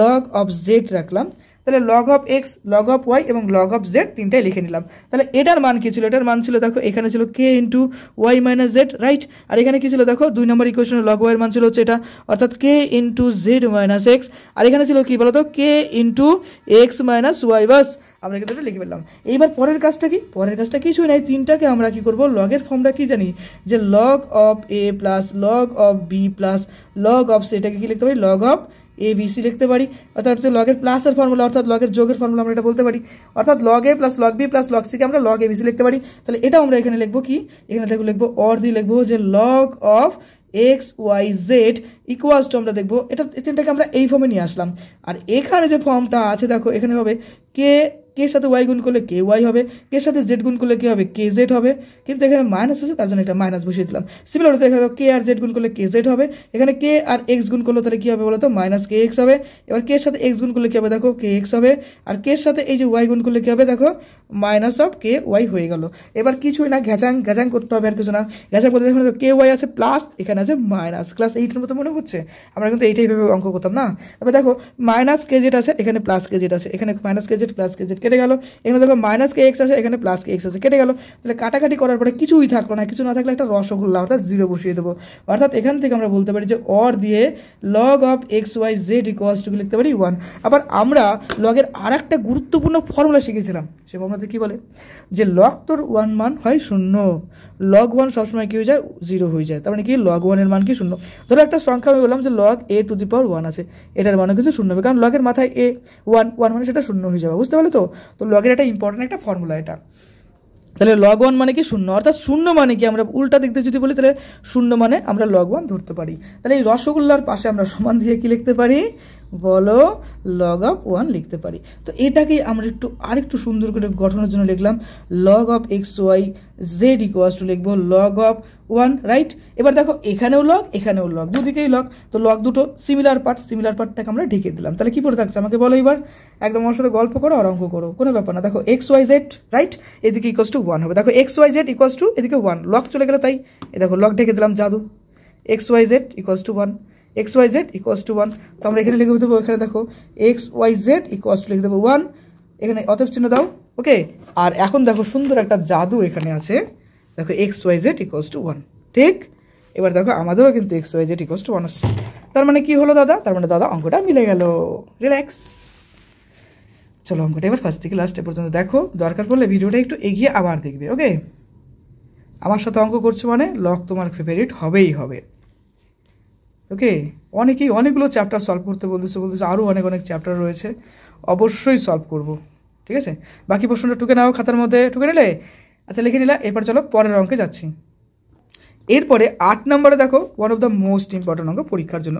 লগ অফ জেড রাখলাম, তাহলে log of x, log of y এবং লগ অফ জেড তিনটাই লিখে নিলাম। তাহলে এটার মান কী ছিল? এটার মান ছিল দেখো এখানে ছিল k into y minus z, right. আর এখানে কী ছিল দেখো 2 নম্বর ইকুয়েশনে লগ ওয়াইয়ের মান ছিল হচ্ছে এটা, অর্থাৎ কে ইন্টু জেড মাইনাস এক্স। আর এখানে ছিল কি বলতো? কে ইন্টু এক্স মাইনাস ওয়াই। বাস আমরা কিন্তু লিখে ফেললাম। এইবার পরের কাজটা কি? পরের কাজটা কিছুই নাই, তিনটাকে আমরা কি করব? লগের ফর্মটা কি জানি? যে log of a plus log of b plus log of c, এটাকে কি লিখতে পারি? Log of a b c লিখতে পারি। অর্থাৎ হচ্ছে লগের প্লাসের ফর্মুলা, অর্থাৎ লগের যোগের ফর্মুলা আমরা এটা বলতে পারি। অর্থাৎ log a plus log b plus log c k আমরা লগ এ বি সি লিখতে পারি। তাহলে এটা আমরা এখানে লিখবো কি? এখানে দেখো লিখবো অর দিয়ে লিখবো যে log of x y z equals to, আমরা দেখবো এটা তিনটাকে আমরা এই ফর্মে নিয়ে আসলাম। আর এখানে যে ফর্মটা আছে দেখো এখানে হবে কে এর সাথে ওয়াই গুণ করলে কে ওয়াই হবে, কে এর সাথে জেড গুণ করলে কি হবে? কে জেড হবে। কিন্তু এখানে মাইনাস আছে, তার জন্য এটা মাইনাস বসিয়ে দিলাম। সিমিলার হচ্ছে এখানে কে আর জেড গুণ করলে কে জেড হবে, এখানে কে আর এক্স গুণ করলে তাহলে কী হবে বলো তো? মাইনাস কে এক্স হবে। এবার কে এর সাথে এক্স গুণ করলে কী হবে? দেখো কে এক্স হবে। আর কে এর সাথে এই যে ওয়াই গুণ করলে কী হবে? দেখো মাইনাস অফ কে ওয়াই হয়ে গেল। এবার কিছুই না, ঘ্যাচাং করতে হবে, আর কিছু না। ঘ্যাচাং করতে এখানে কে ওয়াই আছে প্লাস, এখানে আছে মাইনাস। ক্লাস 8-এর মতো মনে হচ্ছে? আমরা কিন্তু এইটাইভাবে অঙ্ক করতাম না। তবে দেখো মাইনাস কে জেড আছে, এখানে প্লাস কে জেড আছে, এখানে মাইনাস কে জেড প্লাস কে জেড কেটে গেল। এখানে দেখো মাইনাস কে এক্স আছে, এখানে প্লাস কে এক্স আছে, কেটে গেল। তাহলে কাটাকাটি করার পরে কিছুই থাকলো না, কিছু না থাকলে একটা রসগোল্লা অর্থাৎ 0 বসিয়ে দেবো। অর্থাৎ এখান থেকে আমরা বলতে পারি যে অর দিয়ে log of x y z equals to লিখতে পারি 1। আবার আমরা লগের আর একটা গুরুত্বপূর্ণ ফর্মুলা শিখেছিলাম, সে ফর্মুলাতে কী বলে? যে লগ তোর 1 মান হয় 0, লগ 1 সবসময় কী হয়ে যায়? 0 হয়ে যায়। তার মানে কি? লগ 1-এর মান কি? 0। ধরো একটা সংখ্যা আমি বললাম যে লগ এ টু দি পাওয়ার 1 আছে, এটার মানে কিন্তু 0 হবে, কারণ লগের মাথায় এ 1 মানে সেটা 0 হয়ে যাবে। বুঝতে পারলে তো? তো লগের একটা ইম্পর্টেন্ট একটা ফর্মুলা এটা। তাহলে লগ 1 মানে কি? 0। অর্থাৎ 0 মানে কি? আমরা উল্টা দিক দিয়ে যদি বলি তাহলে 0 মানে আমরা লগ 1 ধরতে পারি। তাহলে এই রসগোল্লার পাশে আমরা সমান দিয়ে কি লিখতে পারি বলো? লগ অফ 1 লিখতে পারি। তো এটাকেই আমরা আরেকটু সুন্দর করে গঠনের জন্য লিখলাম log of x y z equals to লিখবো লগ অফ 1, রাইট। এবার দেখো এখানেও লগ এখানেও লগ, দুদিকেই লগ, তো লগ দুটো সিমিলার পার্টটাকে আমরা ঢেকে দিলাম। তাহলে কি পড়ে থাকছে আমাকে বলো এবার? একদম আমার সাথে গল্প করো আর অঙ্ক করো, কোনো ব্যাপার না। দেখো এক্স ওয়াই জেড, রাইট, এদিকে ইকুয়ালস টু 1 হবে। দেখো x y z equals to এদিকে 1, লগ চলে গেলে তাই এ দেখো লগ ঢেকে দিলাম, জাদু। X y z equals to 1, x y z equals to 1। তো আমরা এখানে লিখে দেবো, এখানে দেখো x y z equals to লিখে দেবো 1, এখানে অতএব চিহ্ন দাও, ওকে। আর এখন দেখো সুন্দর একটা জাদু এখানে আছে, দেখো x y z equals to 1, ঠিক। এবার দেখো আমাদেরও কিন্তু x y z equals to 1 আসছে। তার মানে কি হলো দাদা? তার মানে দাদা অঙ্কটা মিলে গেল। রিল্যাক্স। চলো অঙ্কটা এবার ফার্স্ট থেকে লাস্ট পর্যন্ত দেখো, দরকার পড়লে ভিডিওটা একটু এগিয়ে আবার দেখবে, ওকে। আমার সাথে অঙ্ক করছো মানে লগ তোমার ফেভারিট হবেই হবে, ওকে। অনেকগুলো চ্যাপ্টার সলভ করতে বলতেছে, আরও অনেক চ্যাপ্টার রয়েছে, অবশ্যই সলভ করব, ঠিক আছে। বাকি প্রশ্নটা টুকে নাও, খাতার মধ্যে টুকে নিলে, আচ্ছা লিখে নিলা। এরপর চলো পরের অঙ্কে যাচ্ছি। এরপরে 8 নম্বরে দেখো one of the most important অঙ্ক পরীক্ষার জন্য,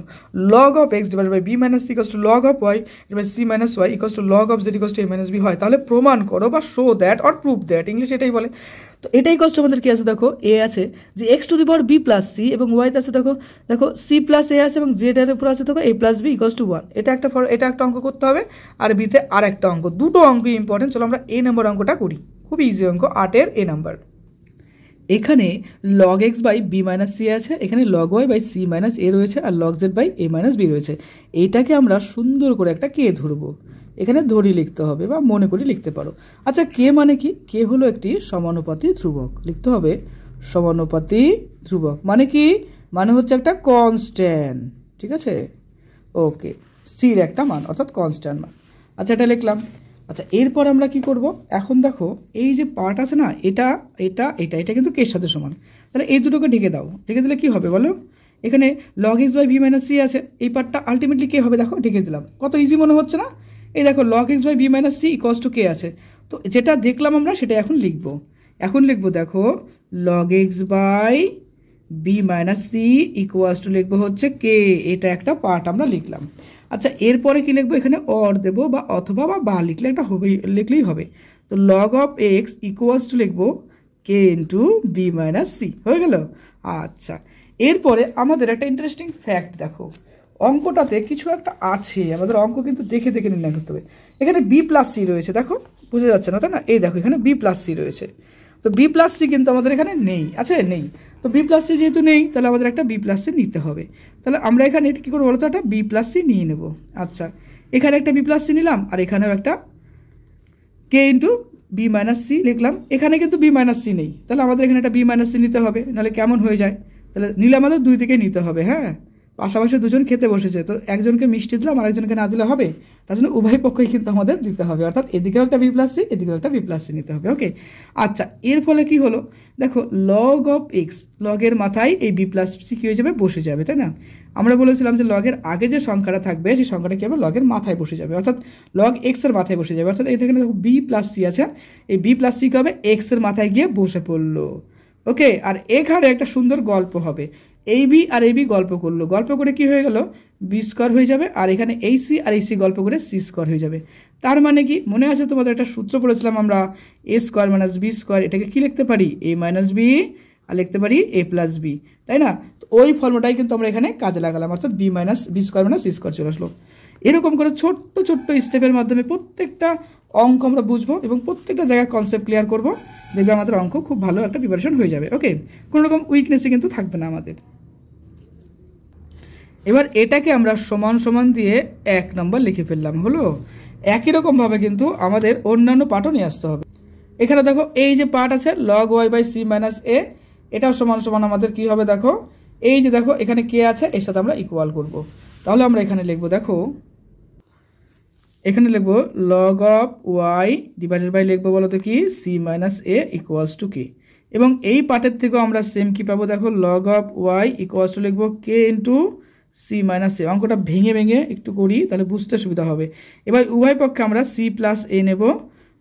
log of x divide by b minus c equals to log of y divide by c minus y equals to log of z equals to a minus b হয়, তাহলে প্রমাণ করো বা show that or prove that, English এটাই বলে। তো এটাই কষ্ট আমাদের কি আছে? দেখো এ আছে যে x to the power b plus c, এবং ওয়াইতে আছে দেখো সি প্লাস এ আছে, এবং জেড এর উপর আছে দেখো এ প্লাস বি ইকুয়ালস টু 1। এটা একটা অঙ্ক করতে হবে, আর বিতে আর একটা অঙ্ক, দুটো অঙ্ক ইম্পর্টেন্ট। চলো আমরা এ নম্বর অঙ্কটা করি, খুবই ইজি অঙ্ক, 8-এর এ নাম্বার। এখানে log x by b minus c আছে, এখানে log y by c minus a রয়েছে, আর log z by a minus b রয়েছে। এইটাকে আমরা সুন্দর করে একটা কে ধরবো, এখানে ধরি লিখতে হবে বা মনে করে লিখতে পারো। আচ্ছা কে মানে কি? কে হলো একটি সমানুপাতী ধ্রুবক, লিখতে হবে সমানুপাতী ধ্রুবক। মানে কি? মানে হচ্ছে একটা কনস্ট্যান্ট, ঠিক আছে, ওকে, স্থির একটা মান অর্থাৎ কনস্ট্যান্ট মান। আচ্ছা এটা লিখলাম। আচ্ছা এরপর আমরা কি করব? এখন দেখো এই যে পার্ট আছে না, এটা কিন্তু কের সাথে সমান, তাহলে এই দুটোকে ঢেকে দাও। ঢেকে দিলে কি হবে বলো? এখানে log x by v minus c আছে, এই পার্টটা আলটিমেটলি কে হবে? দেখো ঢেকে দিলাম, কত ইজি মনে হচ্ছে না? এই দেখো log x by v minus c equals to k আছে, তো যেটা দেখলাম আমরা সেটা এখন লিখবো। দেখো log x by b minus c equals to লিখবো হচ্ছে কে, এটা একটা পার্ট আমরা লিখলাম। আচ্ছা এরপরে কি লিখবো? এখানে অর দেবো বা অথবা বা লিখলে একটা লিখলেই হবে। তো log of x equals to লিখবো k into B minus C, হয়ে গেল। আচ্ছা এরপরে আমাদের একটা ইন্টারেস্টিং ফ্যাক্ট দেখো, অঙ্কটাতে কিছু একটা আছে, আমাদের অঙ্ক কিন্তু দেখে দেখে নির্ণয় করতে হবে। এখানে বি প্লাস সি রয়েছে, দেখো বোঝা যাচ্ছে না তাই না? এই দেখো এখানে বি প্লাস সি রয়েছে, তো বি প্লাস সি কিন্তু আমাদের এখানে নেই, আছে নেই। তো বি প্লাস সি যেহেতু নেই, তাহলে আমাদের একটা বি প্লাস সি নিতে হবে। তাহলে আমরা এখানে এটা কী করবো বলতো, একটা বি প্লাস সি নিয়ে নেব। আচ্ছা, এখানে একটা বি প্লাস সি নিলাম, আর এখানেও একটা কে ইন্টু বি মাইনাস সি লিখলাম। এখানে কিন্তু বি মাইনাস সি নেই, তাহলে আমাদের এখানে একটা বি মাইনাস সি নিতে হবে, নাহলে কেমন হয়ে যায়। তাহলে নিলে আমাদের দুই দিকে নিতে হবে। হ্যাঁ, পাশাপাশি দুজন খেতে বসেছে, তো একজনকে মিষ্টি দিলাম আর একজনকে না দিলে হবে, তার জন্য উভয় পক্ষই কিন্তু আমাদের দিতে হবে, অর্থাৎ এদিকেও একটা বি প্লাস সি, এদিকেও একটা বি প্লাস সি নিতে হবে। ওকে, আচ্ছা, এর ফলে কি হলো দেখো, লগ অফ এক্স, লগের মাথায় এই বি প্লাস সি কী হয়ে যাবে, বসে যাবে, তাই না? আমরা বলেছিলাম যে লগের আগে যে সংখ্যাটা থাকবে সেই সংখ্যাটা কী হবে, লগের মাথায় বসে যাবে, অর্থাৎ লগ এক্সের মাথায় বসে যাবে। অর্থাৎ এখানে দেখো বি প্লাস সি আছে, এই বি প্লাস সি কী হবে, এক্সের মাথায় গিয়ে বসে পড়লো। ওকে, আর এখানে একটা সুন্দর গল্প হবে, এই বি আর এই বি গল্প করলো, গল্প করে কি হয়ে গেল, বি স্কোয়ার হয়ে যাবে, আর এখানে এই সি আর এই সি গল্প করে সি স্কোয়ার হয়ে যাবে। তার মানে কি, মনে আছে তোমাদের একটা সূত্র পড়েছিলাম আমরা, এ স্কোয়ার মাইনাস বি স্কোয়ার, এটাকে কি লিখতে পারি, এ মাইনাস বি, আর লিখতে পারি এ প্লাস বি, তাই না? তো ওই ফর্মুলাটাই কিন্তু আমরা এখানে কাজে লাগালাম, অর্থাৎ b minus b square minus c square চলে আসলো। এরকম করে ছোট্ট ছোট্ট স্টেপের মাধ্যমে প্রত্যেকটা অঙ্ক আমরা বুঝবো এবং প্রত্যেকটা জায়গায় কনসেপ্ট ক্লিয়ার করবো, দেখবে আমাদের অঙ্ক খুব ভালো একটা প্রিপারেশন হয়ে যাবে। ওকে, কোনো রকম উইকনেসই কিন্তু থাকবে না আমাদের। এবার এটাকে আমরা সমান সমান দিয়ে 1 নম্বর লিখে ফেললাম, হলো। একই রকমভাবে কিন্তু আমাদের অন্যান্য পার্টও নিয়ে আসতে হবে। এখানে দেখো এই যে পার্ট আছে log y by c minus a, এটাও সমান সমান আমাদের কি হবে, দেখো এই যে দেখো এখানে কে আছে, এর সাথে আমরা ইকুয়াল করব। তাহলে আমরা এখানে লিখবো, দেখো এখানে লিখবো log of y divided by লিখবো বলো তো কি, c minus a equals to k. এবং এই পার্টের থেকেও আমরা সেম কি পাবো, দেখো log of y equals to লিখবো k into c minus a. অঙ্কটা ভেঙে ভেঙে একটু করি, তাহলে বুঝতে সুবিধা হবে। এবার উভয় পক্ষে আমরা সি প্লাস এ নেব,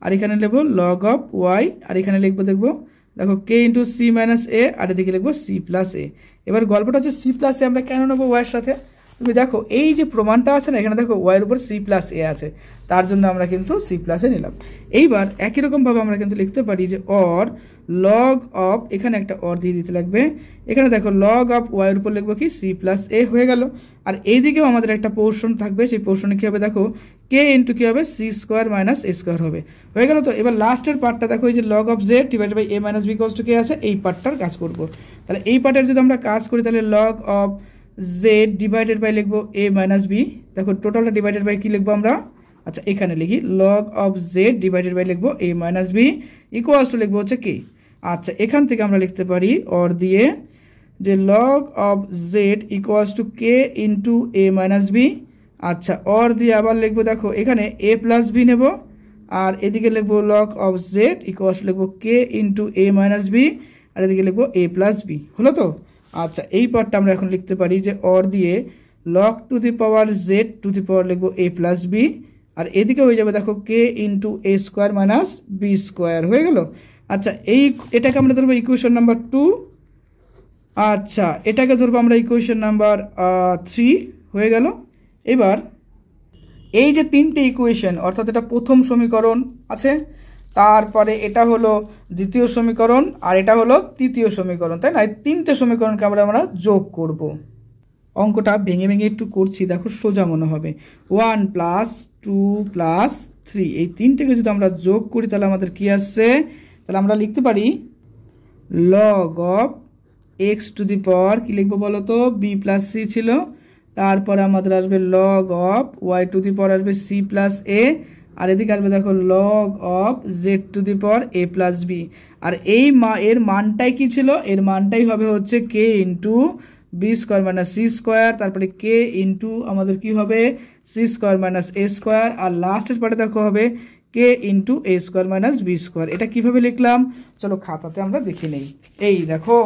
আর এখানে লিখবো লগ অফ ওয়াই, আর এখানে লিখবো দেখবো দেখো কে ইন্টু সি মাইনাস এ, আর এদিকে লিখবো সি প্লাস এ। এবার গল্পটা হচ্ছে সি প্লাস এ আমরা কেন নেবো ওয়াইয়ের সাথে, তুমি দেখো এই যে প্রমাণটা আছে না, এখানে দেখো ওয়াইয়ের উপর সি প্লাস এ আছে, তার জন্য আমরা কিন্তু সি প্লাস এ নিলাম। এইবার একই রকমভাবে আমরা কিন্তু লিখতে পারি যে অর লগ অফ, এখানে একটা অর দিয়ে দিতে লাগবে, এখানে দেখো লগ অফ ওয়াইয়ের উপর লিখবো কি সি প্লাস এ হয়ে গেল। আর এইদিকেও আমাদের একটা পোর্শন থাকবে, সেই পোর্শনে কী হবে দেখো কে ইন্টু কী হবে, c square minus a square হবে, হয়ে গেল। তো এবার লাস্টের পার্টটা দেখো, এই যে log of z divided by a minus b equals to k আছে, এই পার্টটার কাজ করবো। তাহলে এই পার্টের যদি আমরা কাজ করি, তাহলে log of z divided by লিখবো এ মাইনাস বি, দেখো টোটালটা ডিভাইডেড বাই কী লিখবো আমরা, আচ্ছা এখানে লিখি log of z divided by লিখবো a minus b equals to লিখবো হচ্ছে কে। আচ্ছা, এখান থেকে আমরা লিখতে পারি অর দিয়ে যে log of z equals to k into a minus b. আচ্ছা, অর দিয়ে আবার লিখবো, দেখো এখানে এ প্লাস বি নেব, আর এদিকে লিখবো log of z equals to লিখবো k into a minus B, আর এদিকে লিখবো এ প্লাস বি, হলো তো। আচ্ছা, এই পার্টটা আমরা এখন লিখতে পারি যে অর দিয়ে log to the power z to the power লিখবো এ প্লাস বি, আর এদিকে হয়ে যাবে দেখো k into a square minus b square, হয়ে গেল। আচ্ছা, এটাকে আমরা ধরবো ইকুয়েশন নাম্বার 2। আচ্ছা, এটাকে ধরবো আমরা ইকুয়েশন নাম্বার 3, হয়ে গেল। এবার এই যে তিনটে ইকুয়েশন, অর্থাৎ এটা প্রথম সমীকরণ আছে, তারপরে এটা হলো দ্বিতীয় সমীকরণ, আর এটা হলো তৃতীয় সমীকরণ, তাই না? এই তিনটে সমীকরণকে আমরা যোগ করব। অঙ্কটা ভেঙে ভেঙে একটু করছি, দেখো সোজা মনে হবে। 1 প্লাস 2 প্লাস 3, এই তিনটেকে যদি আমরা যোগ করি তাহলে আমাদের কি আসছে, তাহলে আমরা লিখতে পারি log of x to the power কি লিখবো বলো তো, বি প্লাস সি ছিল, তারপরে আমাদের আসবে log of y to the power আসবে সি প্লাস এ, আর এদিকে আসবে দেখো log of z to the power a plus b. আর এর মানটাই কি ছিল, এর মানটাই হবে হচ্ছে k into b square minus c square, তারপরে কে ইন্টু আমাদের কি হবে c square minus a square, আর লাস্টের পার্টে দেখো হবে k into a square minus b square. এটা কিভাবে লিখলাম, চলো খাতাতে আমরা দেখে নেই। এই দেখো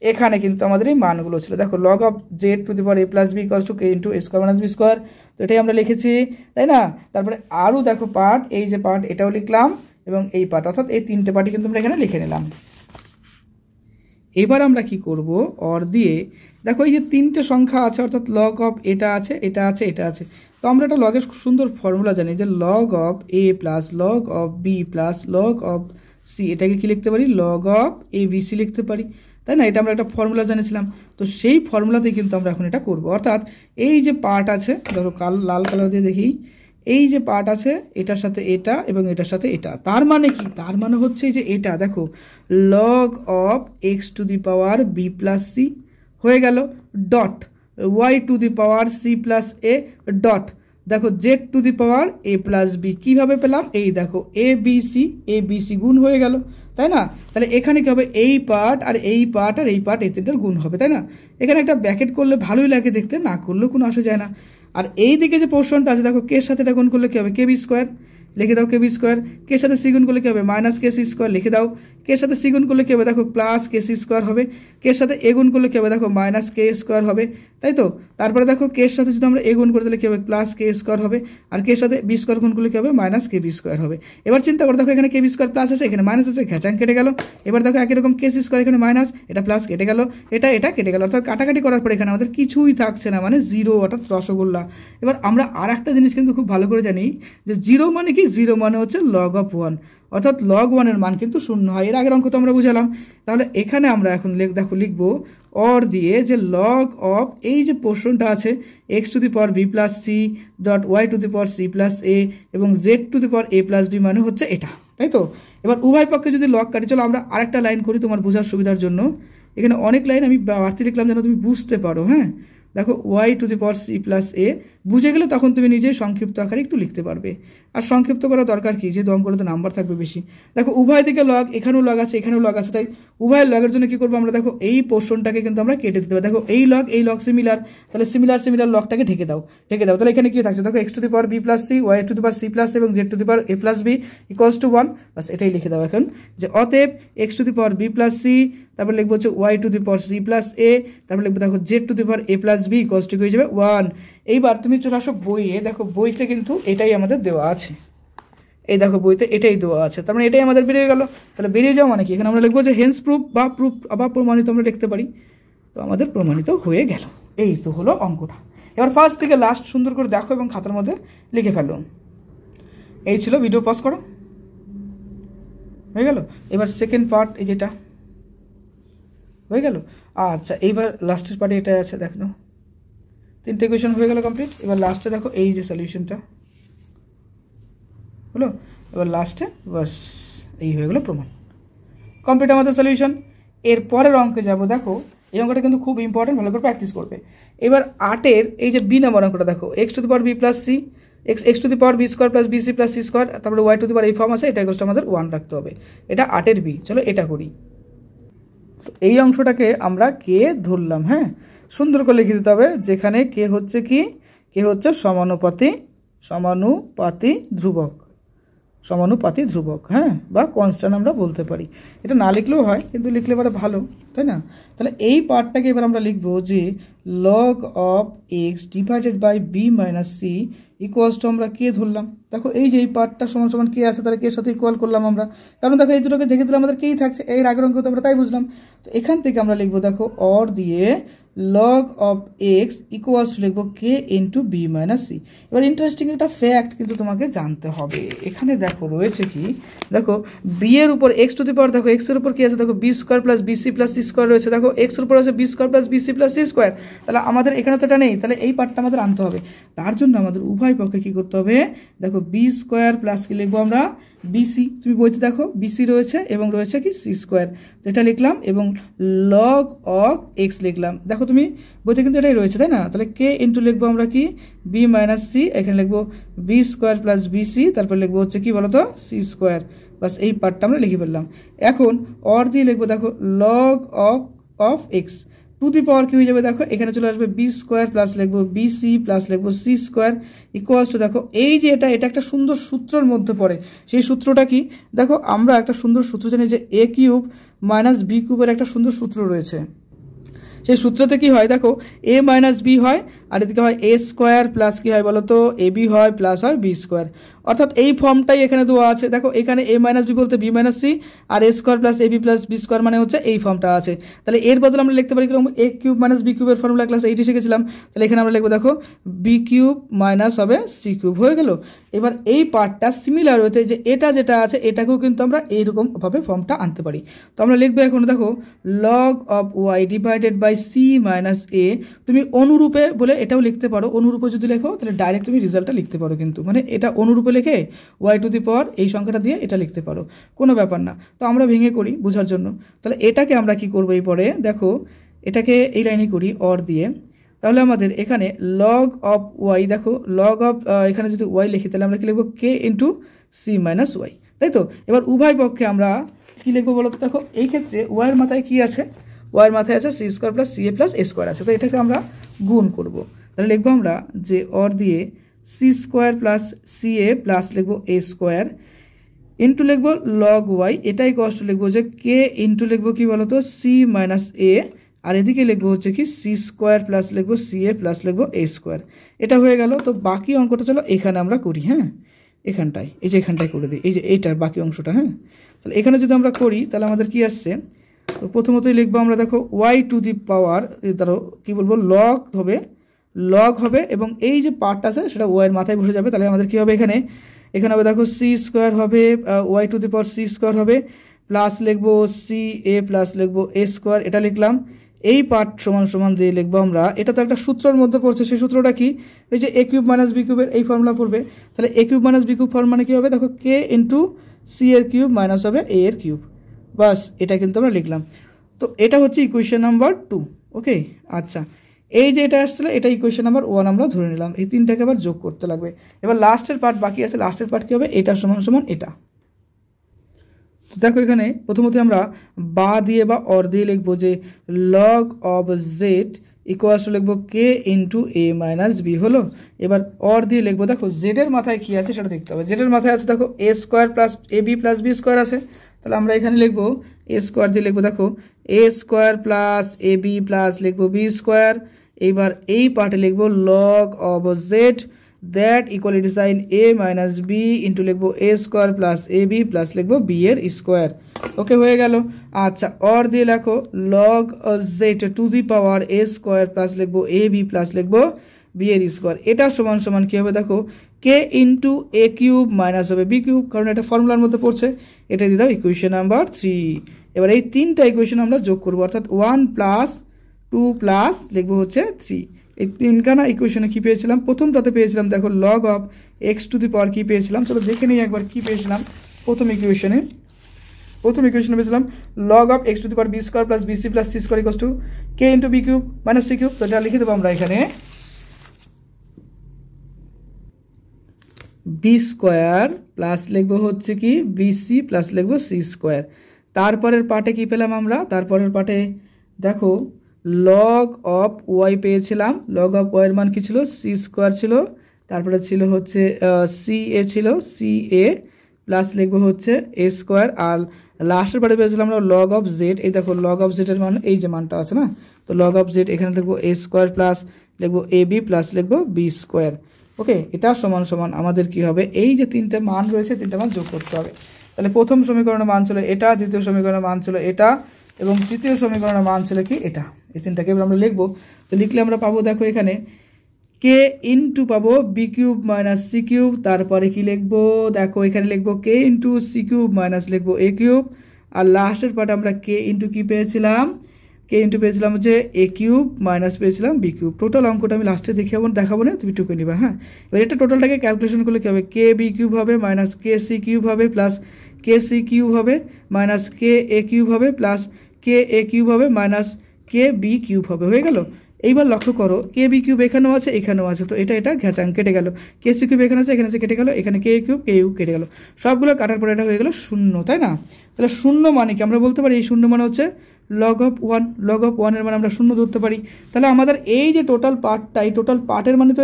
এখানে কিন্তু আমাদের এই মানগুলো ছিল, দেখো log of z to the power a plus b equals to k into a square minus b square, তো এটাই আমরা লিখেছি, তাই না? তারপরে আরও দেখো পার্ট, এই যে পার্ট এটাও লিখলাম, এবং এই পার্ট, অর্থাৎ এই তিনটে পার্টই কিন্তু আমরা এখানে লিখে নিলাম। এবার আমরা কি করব, অর দিয়ে দেখো এই যে তিনটে সংখ্যা আছে, অর্থাৎ লগ অফ এটা আছে, এটা আছে, এটা আছে, তো আমরা একটা লগের সুন্দর ফর্মুলা জানি যে log of a plus log of b plus log of c, এটাকে কি লিখতে পারি, log of a b c লিখতে পারি, তাই না? এটা আমরা একটা ফর্মুলা জানিয়েছিলাম। তো সেই ফর্মুলাতেই কিন্তু আমরা এখন এটা করব। অর্থাৎ এই যে পার্ট আছে, ধরো লাল কালার দিয়ে দেখি, এই যে পার্ট আছে এটার সাথে এটা এবং এটার সাথে এটা, তার মানে কি, তার মানে হচ্ছে এই যে এটা দেখো log of x to the power b plus c হয়ে গেল, dot y to the power c plus a, dot দেখো z to the power a plus b. কীভাবে পেলাম, এই দেখো এ বি সি গুণ হয়ে গেল, তাই না? তাহলে এখানে কী হবে, এই পার্ট আর এই পার্ট আর এই পার্ট এই তিনটার গুণ হবে, তাই না? এখানে একটা ব্র্যাকেট করলে ভালোই লাগে দেখতে, না করলেও কোনো আসে যায় না। আর এই দিকে যে পোর্শনটা আছে দেখো, কে সাথে এটা গুণ করলে কী হবে, কে বি স্কোয়ার, লিখে দাও কে বি স্কোয়ার। কে সাথে সি গুণ করলে কী হবে, মাইনাস কে সি স্কোয়ার, লিখে দাও। কে সাথে সি গুণ করলে কী হবে, দেখো প্লাস কে সি স্কোয়ার হবে। কে সাথে এ গুণ করলে কী হবে, দেখো মাইনাস কে স্কোয়ার হবে, তাই তো? তারপরে দেখো কে সাথে যদি আমরা এ গুণ করে তাহলে কী হবে, প্লাস কে স্কোয়ার হবে। আর কে সাথে বি স্কোয়ার গুণ করলে কী হবে, মাইনাস কে বি স্কোয়ার হবে। এবার চিন্তা করো, দেখো এখানে কে বি স্কোয়ার প্লাস আছে, এখানে মাইনাস আছে, ঘ্যাচাং কেটে গেল। এবার দেখো একই রকম কে সি স্কোয়ার, এখানে মাইনাস, এটা প্লাস কেটে গেল, এটা কেটে গেল। অর্থাৎ কাটাকাটি করার পরে এখানে আমাদের কিছুই থাকছে না, মানে জিরো, অর্থাৎ রসগোল্লা। এবার আমরা আর একটা জিনিস কিন্তু খুব ভালো করে জানি যে জিরো মানে কি, জিরো মানে হচ্ছে লগ অফ 1, অর্থাৎ লগ 1-এর মান কিন্তু 0 হয়। এর আগের অঙ্ক তো আমরা বুঝালাম। তাহলে এখানে আমরা এখন দেখো লিখবো অর দিয়ে যে লগ অফ এই যে পোর্শনটা আছে x to the power b plus c dot y to the power c plus a এবং z to the power a plus b মানে হচ্ছে এটা, তাই তো? এবার উভয় পক্ষে যদি লগ কাটি, চলো আমরা আরেকটা লাইন করি তোমার বোঝার সুবিধার জন্য। এখানে অনেক লাইন আমি বাড়তি লিখলাম যেন তুমি বুঝতে পারো। হ্যাঁ, দেখো y to the power c plus a বুঝে গেলে তখন তুমি নিজেই সংক্ষিপ্ত আকারে একটু লিখতে পারবে। আর সংক্ষিপ্ত করা দরকার কি, যেহেতু অঙ্কটাতে নাম্বার থাকবে বেশি। দেখো উভয় দিকে লগ, এখানেও লগ আছে এখানেও লগ আছে, তাই উভয় লগের জন্য কী করবো আমরা, দেখো এই পোর্শনটাকে কিন্তু আমরা কেটে দিতে পারি। দেখো এই লগ সিমিলার, তাহলে সিমিলার লগটাকে ঢেকে দাও। তাহলে এখানে কি থাকছে, দেখো x to the power b plus c, y to the power c plus এবং z to the power a plus b equals to 1। বাস এটাই লিখে দাও এখন, যে অতএব x to the power b plus c, তারপর লিখবো হচ্ছে y to the power c plus a, তারপর লিখবো দেখো z to the power a plus b equals to হয়ে যাবে 1। এইবার তুমি চলে আসো বইয়ে, দেখো বইতে কিন্তু এটাই আমাদের দেওয়া আছে। এই দেখো বইতে এটাই দেওয়া আছে, তার মানে এটাই আমাদের বেরিয়ে গেল। তাহলে বেরিয়ে যাওয়া মানে কি, এখানে আমরা লিখবো যে হেন্স প্রুফ বা প্রমাণিত আমরা লিখতে পারি। তো আমাদের প্রমাণিত হয়ে গেল। এই তো হলো অঙ্কটা। এবার ফার্স্ট থেকে লাস্ট সুন্দর করে দেখো এবং খাতার মধ্যে লিখে ফেলো। এই ছিল, ভিডিও পজ করো, হয়ে গেল। এবার সেকেন্ড পার্ট এই যেটা হয়ে গেল। আচ্ছা এইবার লাস্টের পার্টে এটা আছে, দেখো 3টে কোয়েশন হয়ে গেল কমপ্লিট। এবার লাস্টে দেখো এই যে সলিউশনটা হলো, এবার লাস্টে বাস এই হয়ে গেলো প্রমাণ। কমপ্লিট আমাদের সলিউশন। এর পরের অঙ্কে যাব, দেখো এই অঙ্কটা কিন্তু খুব ইম্পর্টেন্ট, ভালো করে প্র্যাকটিস করবে। এবার 8-এর এই যে বি নাম্বার অঙ্কটা দেখো, x to the power b plus c, x to the power b square plus BC plus c square, তারপরে ওয়াই টু দি পাওয়ার এই ফর্ম আছে, এটা ইকুয়াল টু আমাদের 1 রাখতে হবে। এটা 8-এর বি। চলো এটা করি। তো এই অংশটাকে আমরা কে ধরলাম, হ্যাঁ সুন্দর করে লিখে দিতে হবে, যেখানে কে হচ্ছে কি, কে হচ্ছে সমানুপাতি ধ্রুবক, হ্যাঁ, বা কনস্ট্যান্ট আমরা বলতে পারি। এটা না লিখলেও হয়, কিন্তু লিখলে পরে ভালো, তাই না? তাহলে এই পার্টটাকে এবার আমরা লিখবো যে log of x divided by b minus c equals to আমরা কে ধরলাম। দেখো এই যে এই পার্টটা সমান সমান কে আছে, তাহলে কে সাথে ইকুয়াল করলাম আমরা, কারণ দেখো এই দুটোকে দেখে দিলে আমাদের কেই থাকছে, এর আগের অঙ্ক তো আমরা তাই বুঝলাম। তো এখান থেকে আমরা লিখবো দেখো অর দিয়ে log of x equals to লিখবো k into B minus C. এবার ইন্টারেস্টিং একটা ফ্যাক্ট কিন্তু তোমাকে জানতে হবে। এখানে দেখো রয়েছে কি, দেখো বি এর উপর এক্স টু দি পাওয়ার, দেখো এক্স এর উপর কি আছে, দেখো b square plus BC plus c square রয়েছে। দেখো এক্স এর উপর আছে b square plus BC plus c square, তাহলে আমাদের এখানে তো এটা নেই, তাহলে এই পার্টটা আমাদের আনতে হবে। তার জন্য আমাদের উভয় পক্ষে কি করতে হবে, দেখো বি স্কোয়ার প্লাস কি লিখবো আমরা বিসি, তুমি বইতে দেখো বিসি রয়েছে এবং রয়েছে কি সি স্কোয়ার, তো এটা লিখলাম এবং লগ অফ এক্স লিখলাম। দেখো তুমি বইতে কিন্তু এটাই রয়েছে, তাই না? তাহলে কে ইন্টু লিখবো আমরা কি বি মাইনাস সি, এখানে লিখবো বি স্কোয়ার প্লাস বিসি, তারপর লিখবো হচ্ছে কি বলতো সি স্কোয়ার। বাস এই পার্টটা আমরা লিখে ফেললাম। এখন অর দিয়ে লিখবো দেখো log of x to the power কি হয়ে যাবে, দেখো এখানে চলে আসবে বি স্কোয়ার প্লাস লিখবো বিসি প্লাস লিখবো সি স্কোয়ার ইকুয়ালস টু, দেখো এই যে এটা একটা সুন্দর সূত্রের মধ্যে পড়ে। সেই সূত্রটা কি, দেখো আমরা একটা সুন্দর সূত্র জানি যে এ কিউব মাইনাস বি কিউবের একটা সুন্দর সূত্র রয়েছে। সেই সূত্রতে কি হয়, দেখো এ মাইনাস বি হয় আর এদিকে হয় এ স্কোয়ার প্লাস কী হয় বলো তো এ বি হয় প্লাস হয় বি স্কোয়ার। অর্থাৎ এই ফর্মটাই এখানে দেওয়া আছে। দেখো এখানে এ মাইনাস বি বলতে B minus C, R A square plus a b plus b square মানে হচ্ছে এই ফর্মটা আছে। তাহলে এর বদলে আমরা লিখতে পারি কিরকম, এ কিউব মাইনাস বি কিউবের ফর্মুলা ক্লাস 8 শিখেছিলাম। তাহলে এখানে আমরা লিখবো দেখো বি কিউব মাইনাস হবে সি কিউব হয়ে গেল। এবার এই পার্টটা সিমিলার হতে যে এটা যেটা আছে এটাকেও কিন্তু আমরা এইরকমভাবে ফর্মটা আনতে পারি। তো আমরা লিখবো এখন দেখো log of y divided by c minus a. তুমি অনুরূপে বলে এটাও লিখতে পারো, অনুরূপে যদি লেখো তাহলে ডাইরেক্ট তুমি রেজাল্টটা লিখতে পারো, কিন্তু মানে এটা অনুরূপে লিখে ওয়াই টু দি পাওয়ার এই সংখ্যাটা দিয়ে এটা লিখতে পারো, কোনো ব্যাপার না। তো আমরা ভেঙে করি বোঝার জন্য। তাহলে এটাকে আমরা কি করবো, এই পরে দেখো এটাকে এই লাইনে করি অর দিয়ে। তাহলে আমাদের এখানে লগ অফ ওয়াই, দেখো লগ অফ এখানে যদি ওয়াই লিখি তাহলে আমরা কি লিখবো k into c minus Y, তাই তো। এবার উভয় পক্ষে আমরা কী লিখবো বলো তো, দেখো এই ক্ষেত্রে ওয়াইয়ের মাথায় কী আছে, ওয়াইয়ের মাথায় আছে C square plus c a plus A square আছে। তো এটাকে আমরা গুণ করব। তাহলে লিখবো আমরা যে অর দিয়ে C square plus c a plus লিখবো এ স্কোয়ার ইন্টু লিখবো লগ ওয়াই, এটাই কষ্ট লিখবো যে কে ইন্টু লিখবো কি বলো তো সি মাইনাস এ, আর এদিকে লিখবো হচ্ছে কি সি স্কোয়ার প্লাস লিখবো সি এ প্লাস লিখবো এ স্কোয়ার। এটা হয়ে গেল। তো বাকি অঙ্কটা চলো এখানে আমরা করি, হ্যাঁ এখানটায়, এই যে এখানটায় করে দিই, এই যে এইটার বাকি অংশটা। হ্যাঁ তাহলে এখানে যদি আমরা করি তাহলে আমাদের কি আসছে, তো প্রথমতই লিখবো আমরা দেখো ওয়াই টু দি পাওয়ার, ধরো কী বলবো লগ হবে এবং এই যে পার্টটা আছে সেটা ওয়াইয়ের মাথায় বসে যাবে। তাহলে আমাদের কী হবে এখানে হবে দেখো সি স্কোয়ার হবে y to the power c square হবে প্লাস লিখবো সি এ প্লাস লিখবো এ স্কোয়ার, এটা লিখলাম। এই পার্ট সমান সমান দিয়ে লিখবো আমরা, এটা তো একটা সূত্রের মধ্যে পড়ছে, সেই সূত্রটা কি, এই যে এ কিউব মাইনাস বি কিউবের এই ফর্মুলা পড়বে। তাহলে a cube minus b cube form মানে কী হবে, দেখো কে ইন্টু সি এর কিউব মাইনাস হবে এ এর কিউব, বাস এটা কিন্তু আমরা লিখলাম। তো এটা হচ্ছে ইকুয়েশন নাম্বার 2। ওকে আচ্ছা, এই যে এটা আসলে এটা ইকুয়েশন নাম্বার 1 আমরা ধরে নিলাম। এই তিনটাকে আবার যোগ করতে লাগবে। এবার লাস্টের পার্ট বাকি আছে, লাস্টের পার্ট কী হবে, এটা সমান সমান এটা। তো দেখো এখানে প্রথমত আমরা বা দিয়ে বা অর দিয়ে লিখবো যে log of z equals to লিখবো k into a minus B হলো। এবার অর দিয়ে লিখবো, দেখো জেডের মাথায় কী আছে সেটা দেখতে হবে। জেডের মাথায় আছে দেখো a square plus a b plus b square আছে। তাহলে আমরা এখানে লিখবো এ স্কোয়ার দিয়ে লিখবো দেখো a square plus a b plus লিখবো বি স্কোয়ার। এইবার এই পার্টে লিখবো log of z that equality sign a minus b into লিখবো a square plus a b plus লিখবো বি এর স্কোয়ার। ওকে হয়ে গেল। আচ্ছা অর দিয়ে লেখো log z to the power a square plus লিখবো এ বি প্লাস লিখবো বি এর স্কোয়ার। এটা সমান সমান কী হবে দেখো কে ইন্টু এ কিউব মাইনাস হবে বি কিউব, কারণ এটা ফর্মুলার মধ্যে পড়ছে। এটা দিয়ে দাও ইকুয়েশন নাম্বার 3। এবার এই তিনটা ইকুয়েশন আমরা যোগ করবো, অর্থাৎ 1 প্লাস 2 প্লাস লিখবো হচ্ছে 3। এই তিনখানা ইকুয়েশনে কী পেয়েছিলাম, প্রথমটাতে পেয়েছিলাম দেখো log of x to the power কী পেয়েছিলাম, চলো দেখে নিই একবার কী পেয়েছিলাম। প্রথম ইকুয়েশনে পেয়েছিলাম log of x to the power b square plus b c plus c square equals to k into b cube minus c cube. তো এটা লিখে দেবো আমরা এখানে বি স্কোয়ার প্লাস লিখবো হচ্ছে কি বি সি প্লাস লিখবো সি স্কোয়ার। তারপরের পার্টে কী পেলাম আমরা, তারপরের পার্টে দেখো লগ অফ ওয়াই পেয়েছিলাম। লগ অফ ওয়াইয়ের মান কী ছিল, সি স্কোয়ার ছিল, তারপরে ছিল হচ্ছে সি এ ছিল সি এ প্লাস লিখবো হচ্ছে এ স্কোয়ার। আর লাস্টের পার্টে পেয়েছিলাম আমরা লগ অফ জেড। এই দেখো লগ অফ জেডের মান এই যে মানটা আছে না, তো লগ অফ জেড এখানে লিখবো এ স্কোয়ার প্লাস লিখবো এ বি প্লাস লিখবো বি স্কোয়ার। ওকে এটা সমান সমান আমাদের কি হবে, এই যে তিনটে মান রয়েছে তিনটে মান যোগ করতে হবে। তাহলে প্রথম সমীকরণের মান ছিল এটা, দ্বিতীয় সমীকরণের মান ছিল এটা এবং তৃতীয় সমীকরণের মান ছিল কি এটা। এই তিনটাকে আমরা লিখবো। তো লিখলে আমরা পাবো দেখো এখানে কে ইন্টু পাবো b cube minus c cube, তারপরে কি লিখবো দেখো এখানে লিখবো k into c cube minus লিখবো এ কিউব। আর লাস্টের পার্টে আমরা কে ইন্টু কি পেয়েছিলাম, কে ইন্টু পেয়েছিলাম হচ্ছে এ কিউব মাইনাস পেয়েছিলাম বি কিউব। টোটাল অঙ্কটা আমি লাস্টে দেখাবো না, তুমি টুকে নিবা। হ্যাঁ এবার এটা টোটালটাকে ক্যালকুলেশন করলে কী হবে, কে বি কিউব হবে মাইনাস কে সি কিউব হবে প্লাস কে সি কিউব হবে মাইনাস কে এ কিউব হবে প্লাস কে এ কিউব হবে মাইনাস কে বি কিউব হবে। হয়ে গেল। এইবার লক্ষ্য করো কে বি কিউব এখানেও আছে এখানেও আছে, তো এটা ঘ্যাচাং কেটে গেল। কে সি কিউব এখানে আছে এখানে আছে কেটে গেল, এখানে কে কিউব কে ইউ কেটে গেল, সবগুলো কাটার পরে এটা হয়ে গেল শূন্য, তাই না। তাহলে শূন্য মানে কি আমরা বলতে পারি, এই শূন্য মানে হচ্ছে লগ অফ 1। লগ অফ 1 এর মানে আমরা শূন্য ধরতে পারি। তাহলে আমাদের এই যে টোটাল পার্টটা, এই টোটাল পার্টের মানে তো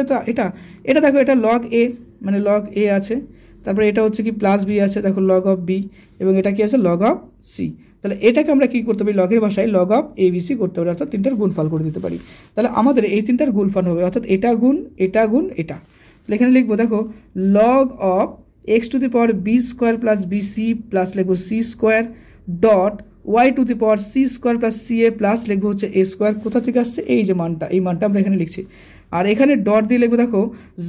এটা দেখো এটা লগ এ, মানে লগ এ আছে, তারপরে এটা হচ্ছে কি প্লাস বি আছে দেখো লগ অফ বি, এবং এটা কি আছে লগ অফ সি। তাহলে এটাকে আমরা কী করতে পারি, লগের ভাষায় লগ অফ ABC করতে পারি, অর্থাৎ তিনটার গুণফল করে দিতে পারি। তাহলে আমাদের এই তিনটার গুণফল হবে, অর্থাৎ এটা গুণ এটা গুণ এটা। তাহলে এখানে লিখবো দেখো log of x to the power b square plus BC plus লিখবো c square dot y to the power c square plus c a plus লিখবো হচ্ছে এ স্কোয়ার। কোথা থেকে আসছে, এই যে মানটা, এই মানটা আমরা এখানে লিখছি। আর এখানে ডট দিয়ে লিখবো দেখো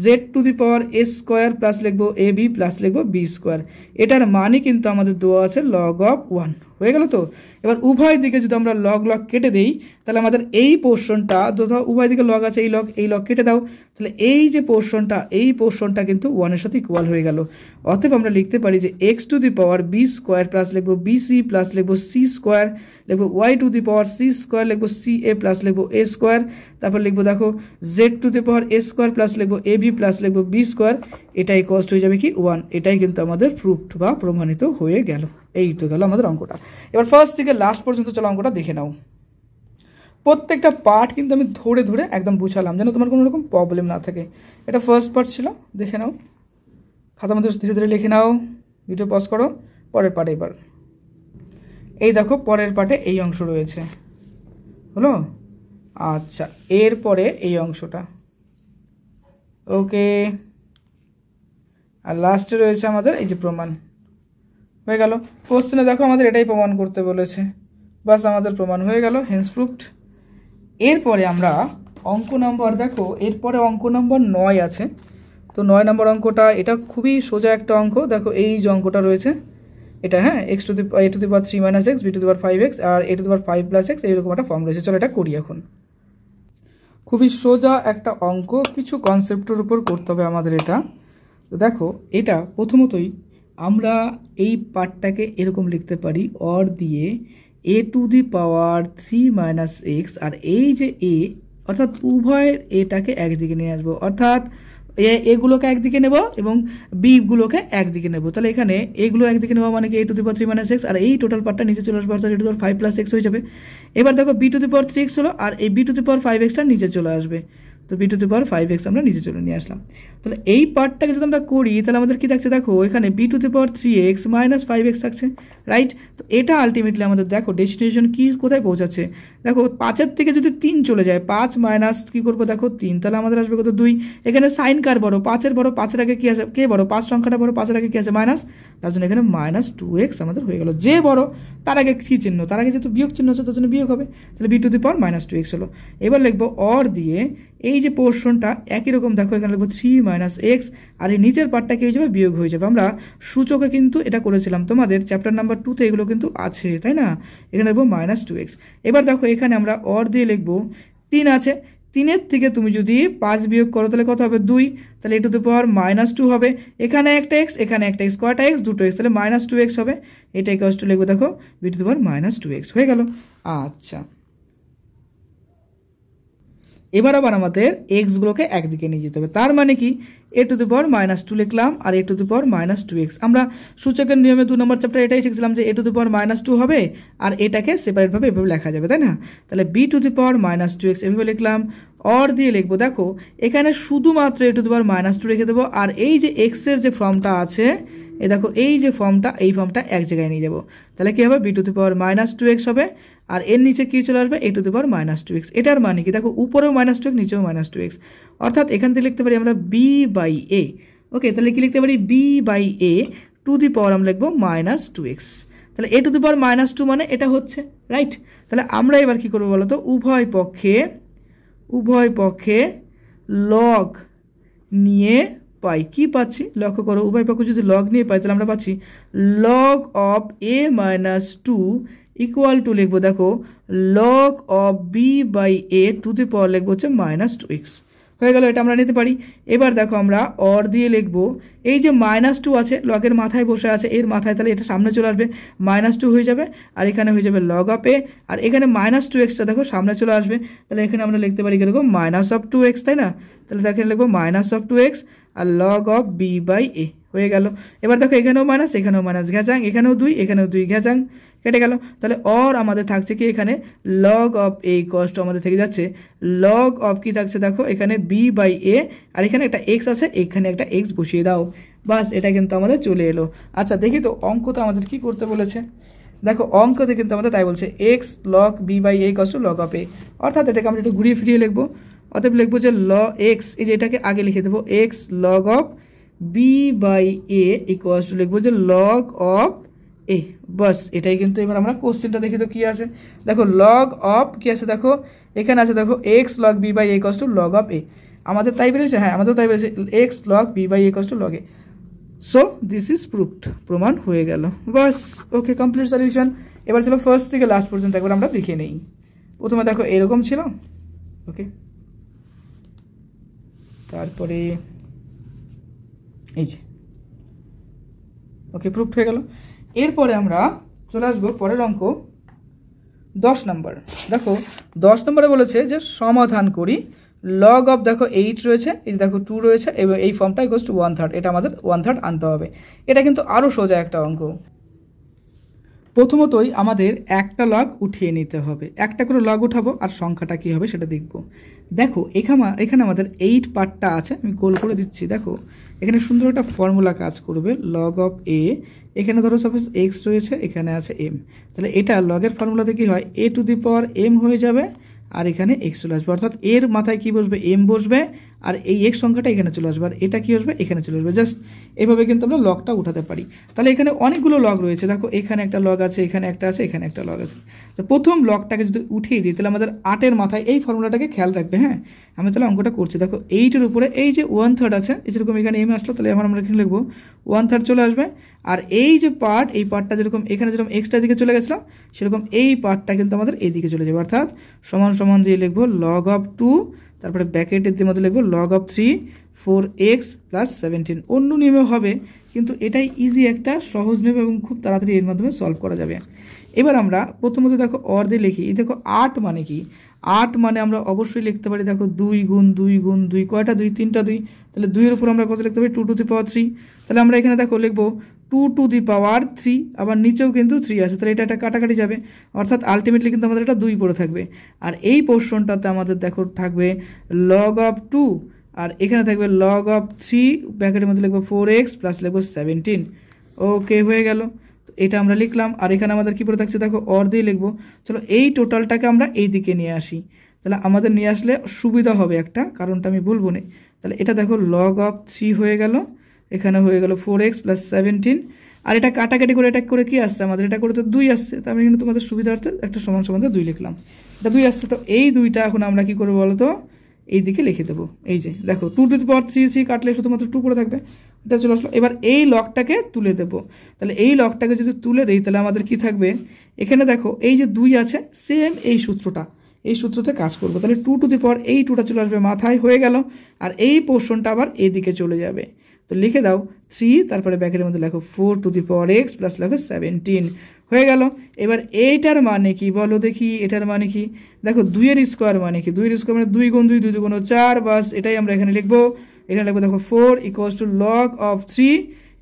z to the power a square plus লিখবো এ বি প্লাস লিখবো বি স্কোয়ার। এটার মানে কিন্তু আমাদের দেওয়া আছে লগ অফ 1। হয়ে গেল তো। এবার উভয় দিকে যদি আমরা লগ কেটে দিই তাহলে আমাদের এই পোর্শনটা, ধরো উভয় দিকে লগ আছে, এই লগ কেটে দাও, তাহলে এই যে পোর্শনটা, এই পোর্শনটা কিন্তু 1-এর সাথে ইকুয়াল হয়ে গেল। অতএব আমরা লিখতে পারি যে x to the power b square plus লিখবো বিসি প্লাস লিখবো সি স্কোয়ার লিখবো y to the power c square লিখবো সি এ প্লাস লিখবো এ স্কোয়ার। তারপর লিখবো দেখো z to the power a square plus লিখবো এ বি প্লাস লিখবো বি স্কোয়ার। এটাই কস্ট হয়ে যাবে কি 1। এটাই কিন্তু আমাদের প্রুফড বা প্রমাণিত হয়ে গেল। এই তো গেল আমাদের অঙ্কটা। এবার ফার্স্ট থেকে লাস্ট পর্যন্ত চলো অঙ্কটা দেখে নাও। প্রত্যেকটা পার্ট কিন্তু আমি ধরে ধরে একদম বুঝালাম যেন তোমার কোনো রকম প্রবলেম না থাকে। এটা ফার্স্ট পার্ট ছিল, দেখে নাও, খাতার মধ্যে ধীরে ধীরে লিখে নাও, ভিডিও পজ করো। পরের পার্টে এবার এই দেখো পরের পার্টে এই অংশ রয়েছে, হলো? আচ্ছা, এরপরে এই অংশটা, ওকে। আর লাস্টে রয়েছে আমাদের এই যে প্রমাণ। হয়ে গেল। কোশ্চেনে দেখো আমাদের এটাই প্রমাণ করতে বলেছে, বাস আমাদের প্রমাণ হয়ে গেল, হেন্স প্রুফড। এরপরে আমরা অঙ্ক নম্বর, দেখো এরপরে অঙ্ক নম্বর 9 আছে। তো 9 নম্বর অঙ্কটা, এটা খুবই সোজা একটা অঙ্ক। দেখো এই যে অঙ্কটা রয়েছে এটা, হ্যাঁ, x to the a to the power 3 minus x, b to the power 5x আর a to the power 5 plus x, এইরকম একটা ফর্ম রয়েছে। চলো এটা করি এখন। খুবই সোজা একটা অঙ্ক, কিছু কনসেপ্টের উপর করতে হবে আমাদের এটা। তো দেখো এটা প্রথমতই আমরা এই পার্টটাকে এরকম লিখতে পারি, অর দিয়ে a to the power 3 minus x, আর এই যে এ, অর্থাৎ উভয়ের এটাকে একদিকে নিয়ে আসবো, অর্থাৎ এগুলোকে একদিকে নেব এবং বিগুলোকে একদিকে নেব। তাহলে এখানে এগুলো একদিকে নেওয়া মানে কি a to the power 3 minus x, আর এই টোটাল পার্টটা নিচে চলে আসবে, অর্থাৎ a to the power 5 plus x হয়ে যাবে। এবার দেখো b to the power 3x হলো, আর এই বি টু দি পাওয়ার 5xটা নিচে চলে আসবে। তো B to the power 5x আমরা নিচে চলে নিয়ে আসলাম। তাহলে এই পার্টটাকে যদি আমরা করি তাহলে আমাদের কি থাকছে, দেখো এখানে b to the power 3x minus 5x থাকছে, রাইট? তো এটা আলটিমেটলি আমাদের দেখো ডেস্টিনেশন কি, কোথায় পৌঁছাচ্ছে। দেখো 5-এর থেকে যদি 3 চলে যায়, 5 মাইনাস কী করবো দেখো 3, তাহলে আমাদের আসবে কত 2। এখানে সাইন কার বড়, 5-এর বড়, 5-এর আগে কী আছে, কে বড়, 5 সংখ্যাটা বড়, 5-এর আগে কী আছে মাইনাস, তার জন্য এখানে মাইনাস 2x আমাদের হয়ে গেল। যে বড় তার আগে কী চিহ্ন, তার আগে যেহেতু বিয়োগ চিহ্ন হচ্ছে তার জন্য বিয়োগ হবে। তাহলে b to the power minus 2x হলো। এবার লিখবো অর দিয়ে এই যে পোর্শনটা একই রকম, দেখো এখানে লিখবো 3 মাইনাস এক্স, আর এই নিচের পার্টটা কি হয়ে যাবে, বিয়োগ হয়ে যাবে। আমরা সূচকে কিন্তু এটা করেছিলাম, তোমাদের চ্যাপ্টার নাম্বার 2-তে এগুলো কিন্তু আছে, তাই না? এখানে লিখবো মাইনাস 2x। এবার দেখো এখানে আমরা অর দিয়ে লিখবো 3 আছে, 3-এর থেকে তুমি যদি 5 বিয়োগ করো তাহলে কত হবে 2, তাহলে এ টু দি পাওয়ার মাইনাস 2 হবে। এখানে একটা এক্স, এখানে একটা এক্স, কয়টা এক্স, দুটো এক্স, তাহলে মাইনাস 2x হবে। এটা ইকুয়ালস টু লিখবো দেখো b to the power minus 2x হয়ে গেল। আচ্ছা, এবার আবার আমাদের এক্সগুলোকে একদিকে নিয়ে যেতে হবে। তার মানে কি a to the power minus 2 লিখলাম আর a to the power minus 2x। আমরা সূচকের নিয়মে 2 নম্বর চ্যাপ্টার এটাই শিখছিলাম যে এ টু দি পাওয়ার মাইনাস 2 হবে আর এটাকে সেপারেটভাবে এভাবে লেখা যাবে, তাই না? তাহলে b to the power minus 2x এভাবে লিখলাম। অর দিয়ে লিখবো দেখো এখানে শুধুমাত্র এ টু দি পাওয়ার মাইনাস 2 রেখে দেবো, আর এই যে এক্সের যে ফর্মটা আছে, এই দেখো এই যে ফর্মটা, এই ফর্মটা এক জায়গায় নিয়ে যাবো। তাহলে কী হবে, b to the power minus 2x হবে, আর এর নিচে কী চলে আসবে, এ to the power minus 2x। এটার মানে কি, দেখো উপরেও মাইনাস 2x, নিচেও মাইনাস 2x, অর্থাৎ এখান থেকে লিখতে পারি আমরা বি বাই এ। ওকে, তাহলে কি লিখতে পারি, b by a to the power আমরা লিখবো মাইনাস 2x। তাহলে এ টু দি পাওয়ার মাইনাস 2 মানে এটা হচ্ছে, রাইট? তাহলে আমরা এবার কী করবো বলো তো, উভয় পক্ষে লগ নিয়ে পাই। কি পাচ্ছি লক্ষ্য করো, উভয় পক্ষ যদি লগ নিয়ে পাই তাহলে আমরা পাচ্ছি log of a minus 2 equal to লিখবো দেখো log of b by a to the power লিখবো হচ্ছে মাইনাস 2x। হয়ে গেল, এটা আমরা নিতে পারি। এবার দেখো আমরা অর দিয়ে লিখবো এই যে মাইনাস 2 আছে, লগের মাথায় বসে আছে, এর মাথায়, তাহলে এটা সামনে চলে আসবে, মাইনাস 2 হয়ে যাবে, আর এখানে হয়ে যাবে লগ অফ এ, আর এখানে মাইনাস 2xটা দেখো সামনে চলে আসবে, তাহলে এখানে আমরা লিখতে পারি কিরকম মাইনাস অফ 2x, তাই না? তাহলে দেখেন লিখবো মাইনাস অফ 2x আর log of b by a হয়ে গেল। এবার দেখো এখানেও মাইনাস, এখানেও মাইনাস, ঘ্যাচাং, এখানেও 2, এখানেও 2, ঘ্যাচাং, কেটে গেল। তাহলে অর আমাদের থাকছে কি, এখানে লগ অফ এ কষ্ট আমাদের থেকে যাচ্ছে লগ অফ কি থাকছে দেখো এখানে বি বাই এ, আর এখানে একটা এক্স আছে, এখানে একটা এক্স বসিয়ে দাও, বাস এটা কিন্তু আমাদের চলে এলো। আচ্ছা দেখি তো অঙ্ক তো আমাদের কি করতে বলেছে। দেখো অঙ্কতে কিন্তু আমাদের তাই বলছে x log b by a equals to log of a, অর্থাৎ এটাকে আমরা একটু ঘুরিয়ে ফিরিয়ে লিখবো। অতএব লিখবো যে এক্স, এই যে এটাকে আগে লিখে দেবো x log of b by a equals to লিখবো যে লগ অফ এ। বাস এটাই কিন্তু এবার আমরা কোশ্চেনটা দেখি তো কী আছে। দেখো লগ অফ কী আছে, দেখো এখানে আছে দেখো x log b by a equals to log of a. আমাদের তাই বেরিয়েছে, হ্যাঁ আমাদের তাই বেরিয়েছে x log b by a equals to log a. So this is proved, প্রমাণ হয়ে গেল। বাস ওকে, কমপ্লিট সলিউশন। এবার চলো ফার্স্ট থেকে লাস্ট পর্যন্ত একবার আমরা দেখে নেই। প্রথমে দেখো এরকম ছিল, ওকে, তারপরে এই যে ওকে প্রুভড হয়ে গেল। এরপরে আমরা চলে আসবো পরের অঙ্ক 10 নম্বর। দেখো 10 নম্বরে বলেছে যে সমাধান করি লগ অফ, দেখো 8 রয়েছে, এই দেখো 2 রয়েছে, এবং এই ফর্মটা ইকুয়ালস টু 1/3, এটা আমাদের 1/3 আনতে হবে। এটা কিন্তু আরও সোজা একটা অঙ্ক। প্রথমতই আমাদের একটা লগ উঠিয়ে নিতে হবে, একটা করে লগ উঠাবো আর সংখ্যাটা কী হবে সেটা দেখব। দেখো এখানে আমাদের 8 পার্টটা আছে, আমি গোল করে দিচ্ছি। দেখো এখানে সুন্দর একটা ফর্মুলা কাজ করবে, লগ অফ এ, এখানে ধরো সাপোজ এক্স রয়েছে, এখানে আছে এম, তাহলে এটা লগের ফর্মুলাতে কী হয়, এ টু দি পাওয়ার এম হয়ে যাবে, আর এখানে এক্স চলে আসবে, অর্থাৎ এর মাথায় কী বসবে, এম বসবে, আর এই এক্স সংখ্যাটা এখানে চলে আসবে, আর এটা কী আসবে, এখানে চলে আসবে। জাস্ট এভাবে কিন্তু আমরা লগটা উঠাতে পারি। তাহলে এখানে অনেকগুলো লগ রয়েছে, দেখো এখানে একটা লগ আছে, এখানে একটা আছে, এখানে একটা লগ আছে। তো প্রথম লগটাকে যদি উঠিয়ে দিই তাহলে আমাদের 8-এর মাথায় এই ফর্মুলাটাকে খেয়াল রাখবে। হ্যাঁ, আমি তাহলে অঙ্কটা করছি। দেখো 8-এর উপরে এই যে 1/3 আছে, যেরকম এখানে এম আসলো, তাহলে এখন আমরা এখানে লিখবো 1/3 চলে আসবে। আর এই যে পার্ট, এই পার্টটা যেরকম এখানে যেরকম এক্সট্রা দিকে চলে গেছিলো, সেরকম এই পার্টটা কিন্তু আমাদের এইদিকে চলে যাবে, অর্থাৎ সমান সমান দিয়ে লিখবো লগ অফ 2, তারপরে ব্র্যাকেটের মধ্যে লিখবো লগ অফ 3 4x প্লাস 17। অন্য নিয়মে হবে, কিন্তু এটাই ইজি একটা সহজ নিয়ম এবং খুব তাড়াতাড়ি এর মাধ্যমে সলভ করা যাবে। এবার আমরা প্রথমত দেখো অর দিয়ে লিখি। এই দেখো 8 মানে কি, 8 মানে আমরা অবশ্যই লিখতে পারি, দেখো 2 গুণ 2 গুণ 2, কয়টা 2, 3টা 2, তাহলে 2-এর উপর আমরা কত লিখতে পারি, 2 টু দি পাওয়ার 3। তাহলে আমরা এখানে দেখো লিখবো 2 টু দি পাওয়ার 3, আবার নিচেও কিন্তু 3 আছে, তাহলে এটা একটা কাটাকাটি যাবে, অর্থাৎ আলটিমেটলি কিন্তু আমাদের এটা 2 পড়ে থাকবে। আর এই পোর্শনটাতে আমাদের দেখো থাকবে লগ অফ 2, আর এখানে থাকবে লগ অফ 3, ব্র্যাকেটের মধ্যে লিখবো 4x প্লাস লিখবো 17। ওকে, হয়ে গেল। তো এটা আমরা লিখলাম, আর এখানে আমাদের কী পড়ে থাকছে, দেখো অর দিয়ে লিখবো। চলো এই টোটালটাকে আমরা এই দিকে নিয়ে আসি, তাহলে আমাদের নিয়ে আসলে সুবিধা হবে একটা, কারণটা আমি বলবো না। তাহলে এটা দেখো লগ অফ 3 হয়ে গেল, এখানে হয়ে গেল 4x প্লাস 17, আর এটা কাটাকাটি করে এটা করে কি আসছে, আমাদের এটা করে তো 2 আসছে, তো আমি কিন্তু তোমাদের সুবিধার্থে একটা সমান সমান 2 লিখলাম, এটা 2 আসছে। তো এই 2টা এখন আমরা কি করবো বলো তো, এই দিকে লিখে দেবো। এই যে দেখো 2 টু দি পাওয়ার 3 কাটলে শুধুমাত্র 2 পড়ে থাকবে, এটা চলে আসলো। এবার এই লগটাকে তুলে দেবো, তাহলে এই লগটাকে যদি তুলে দিই তাহলে আমাদের কি থাকবে, এখানে দেখো এই যে 2 আছে, সেম এই সূত্রটা, এই সূত্রতে কাজ করবো, তাহলে 2 টু দি পাওয়ার এই 2টা চলে আসবে মাথায়, হয়ে গেল। আর এই পোর্শনটা আবার এইদিকে চলে যাবে, তো লিখে দাও 3, তারপরে ব্র্যাকেটের মধ্যে লেখো 4 two the power x plus লেখো 17, হয়ে গেল। এবার এইটার মানে কি বলো দেখি, এটার মানে কি, দেখো 2-এর স্কোয়ার মানে কি, 2-এর স্কোয়ার মানে 2 গুণ 2, 2 গুণ 4, বাস এটাই আমরা এখানে লিখবো। এখানে লিখবো দেখো 4 ইকুয়ালস টু লগ অফ 3,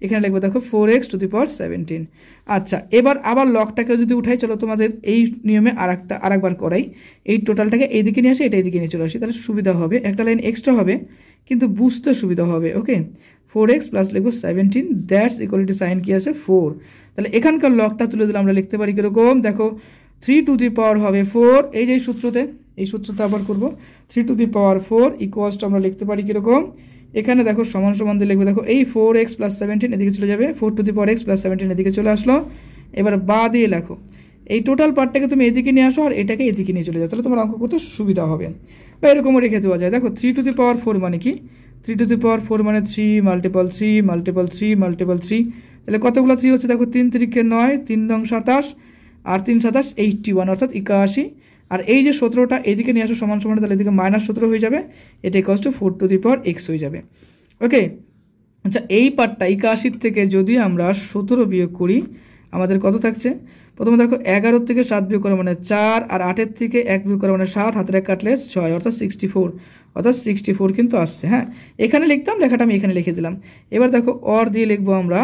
এখানে লিখবো দেখো 4x টু দি পাওয়ার 17। আচ্ছা, এবার আবার লগটাকে যদি উঠাই, চলো তোমাদের এই নিয়মে আরেকবার করাই। এই টোটালটাকে এইদিকে নিয়ে আসি, এটা এইদিকে নিয়ে চলে আসি, তাহলে সুবিধা হবে, একটা লাইন এক্সট্রা হবে কিন্তু বুঝতে সুবিধা হবে। ওকে, 4x প্লাস লিখবো 17, দ্যাটস ইকুয়ালিটি সাইন কি আছে 4। তাহলে এখানকার লগটা তুলে দিলে আমরা লিখতে পারি কীরকম, দেখো 3 টু দি পাওয়ার হবে 4, এই যে সূত্রতে, এই সূত্রতে আবার করবো 3 টু দি পাওয়ার 4 ইকুয়ালসটা আমরা লিখতে পারি কীরকম, এখানে দেখো সমান সমান দিয়ে লিখবো, দেখো এই 4x প্লাস 17 এদিকে চলে যাবে, 4 two the power x plus 17 এদিকে চলে আসলো। এবার বা দিয়ে লেখো, এই টোটাল পার্টটাকে তুমি এদিকে নিয়ে আসো আর এটাকে এদিকে নিয়ে চলে যাও, তাহলে তোমার অঙ্ক করতে সুবিধা হবে। বা এরকমও রেখে দেওয়া যায়, দেখো 3 টু দি পাওয়ার 4 মানে কি, 3 টু দি পাওয়ার 4 মানে 3 মাল্টিপল 3 মাল্টিপল 3 মাল্টিপল 3, তাহলে কতগুলো 3 হচ্ছে, দেখো 3 3 9, 3 9 27, আর 3 27 81, অর্থাৎ 81। আর এই যে 17টা এদিকে নিয়ে আসো সমান সমান, তাহলে এদিকে -17 হয়ে যাবে, এটা equals to 4 two the power x হয়ে যাবে। ওকে, আচ্ছা এই পার্টটা 81 থেকে যদি আমরা 17 বিয়োগ করি আমাদের কত থাকছে, প্রথমে দেখো 11 থেকে 7 বিয়োগ করা মানে 4, আর 8 থেকে 1 বিয়োগ করা মানে 7, হাতের 1 কাটলে 6, অর্থাৎ 64, অর্থাৎ 64 কিন্তু আসছে। হ্যাঁ, এখানে লিখতাম, লেখাটা আমি এখানে লিখে দিলাম। এবার দেখো অর দিয়ে লিখবো আমরা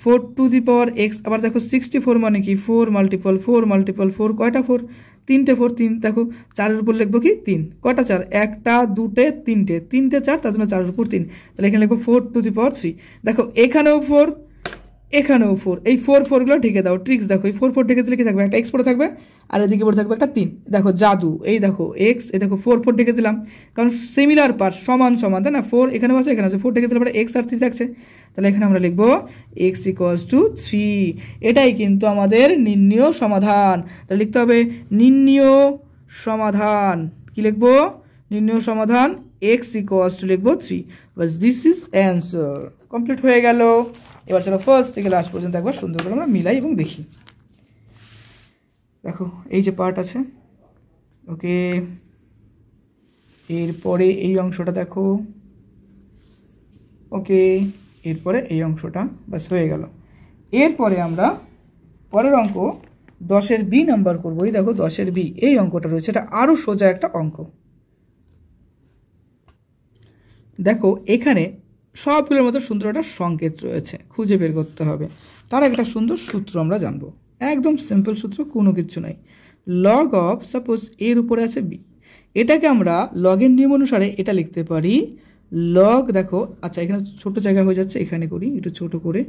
4 টু দি পাওয়ার x, আবার দেখো 64 মানে কি 4 মাল্টিপল 4 মাল্টিপল 4, কয়টা 4, 3টে 4, 3, দেখো 4-এর উপর লিখবো কি 3, কয়টা 4, 1টা 2টে 3টে, 3টে 4, তার জন্য 4-এর উপর 3, তাহলে এখানে লিখবো 4 টু দি পাওয়ার 3। দেখো এখানেও 4, এখানেও 4, এই 4 4গুলো ঢেকে দাও। ট্রিক্স দেখো, এই 4 4 ঢেকে দিলে কি থাকবে, একটা এক্স পড়ে থাকবে আর এদিকে পড়ে থাকবে একটা 3। দেখো জাদু, এই দেখো এক্স, এই দেখো 4 4 ঢেকে দিলাম, কারণ সিমিলার পার্ট, সমান সমান, তাই না? 4 এখানেও আছে, এখানে আছে, 4 ঢেকে দিলে পরে এক্স আর 3 থাকছে। তাহলে এখানে আমরা লিখবো এক্স ইকুয়ালস টু 3। এটাই কিন্তু আমাদের নির্ণীয় সমাধান। তাহলে লিখতে হবে নির্ণীয় সমাধান। কি লিখবো? নির্ণীয় সমাধান এক্স ইকুয়ালস টু লিখবো 3। বাস দিস ইজ অ্যান্সার। কমপ্লিট হয়ে গেল। এবার চলো ফার্স্ট থেকে লাস্ট পর্যন্ত একবার সুন্দর করে আমরা মিলাই এবং দেখি। দেখো এই যে পার্ট আছে, ওকে, এরপরে এই অংশটা দেখো, ওকে, এরপরে এই অংশটা, বাস হয়ে গেল। এরপরে আমরা পরের অঙ্ক 10-এর বি নাম্বার করবো। এই দেখো 10-এর বি, এই অঙ্কটা রয়েছে, এটা আরও সোজা একটা অঙ্ক। দেখো এখানে সবগুলোর মতো সুন্দর একটা সংকেত রয়েছে, খুঁজে বের করতে হবে। তার একটা সুন্দর সূত্র আমরা জানবো, একদম সিম্পল সূত্র, কোনো কিছু নাই। লগ অফ, সাপোজ এর উপরে আছে বি, এটাকে আমরা লগের নিয়ম অনুসারে এটা লিখতে পারি লগ, দেখো আচ্ছা এখানে ছোট জায়গা হয়ে যাচ্ছে, এখানে করি একটু ছোট করে।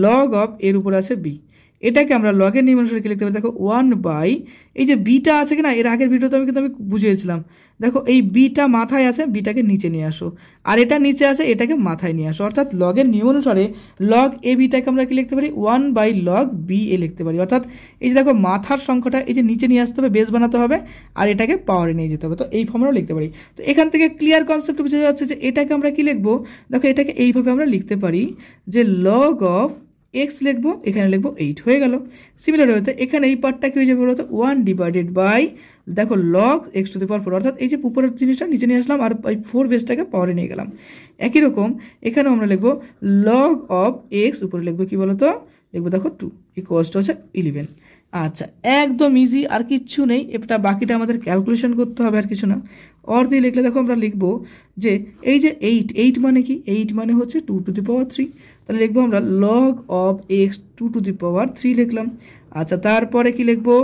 লগ অফ এর উপরে আছে বি, এটাকে আমরা লগের নিয়ম অনুসারে কি লিখতে পারি, দেখো 1 বাই, এই যে বিটা আছে কিনা, এর আগের ভিডিওতে আমি বুঝিয়েছিলাম। দেখো এই বিটা মাথায় আছে, বিটাকে নিচে নিয়ে আসো, আর এটা নিচে আছে, এটাকে মাথায় নিয়ে আসো। অর্থাৎ লগের নিয়ম অনুসারে লগ এ বিটাকে আমরা কি লিখতে পারি, 1 বাই লগ বি এ লিখতে পারি। অর্থাৎ এই যে দেখো মাথার সংখ্যাটা এই যে নিচে নিয়ে আসতে হবে, বেস বানাতে হবে, আর এটাকে পাওয়ারে নিয়ে যেতে হবে। তো এই ফর্মুলা লিখতে পারি। তো এখান থেকে ক্লিয়ার কনসেপ্ট বোঝা যাচ্ছে যে এটাকে আমরা কি লিখবো, দেখো এটাকে এইভাবে আমরা লিখতে পারি যে লগ অফ এক্স লিখবো, এখানে লিখবো 8, হয়ে গেল। সিমিলার হতে এখানে এই পার্টটা কি হয়ে যাবে বলতো, 1 ডিভাইডেড বাই দেখো log x to the power 4, অর্থাৎ এই যে উপরের জিনিসটা নিচে নিয়ে আসলাম আর এই 4 বেসটাকে পাওয়ারে নিয়ে গেলাম। একই রকম এখানেও আমরা লিখবো লগ অফ এক্স, উপরে লিখবো কি বলতো, লিখবো দেখো 2 ইকুয়ালস টু হচ্ছে 11। আচ্ছা একদম ইজি, আর কিচ্ছু নেই, এটা বাকিটা আমাদের ক্যালকুলেশন করতে হবে, আর কিছু না। অর দিয়ে লিখলে দেখো আমরা লিখবো যে এই যে 8 মানে কি, 8 মানে হচ্ছে 2 টু দি পাওয়ার 3। তাহলে লিখবো আমরা log of x 2 to the power 3 লিখলাম। আচ্ছা তারপরে কি লিখবো,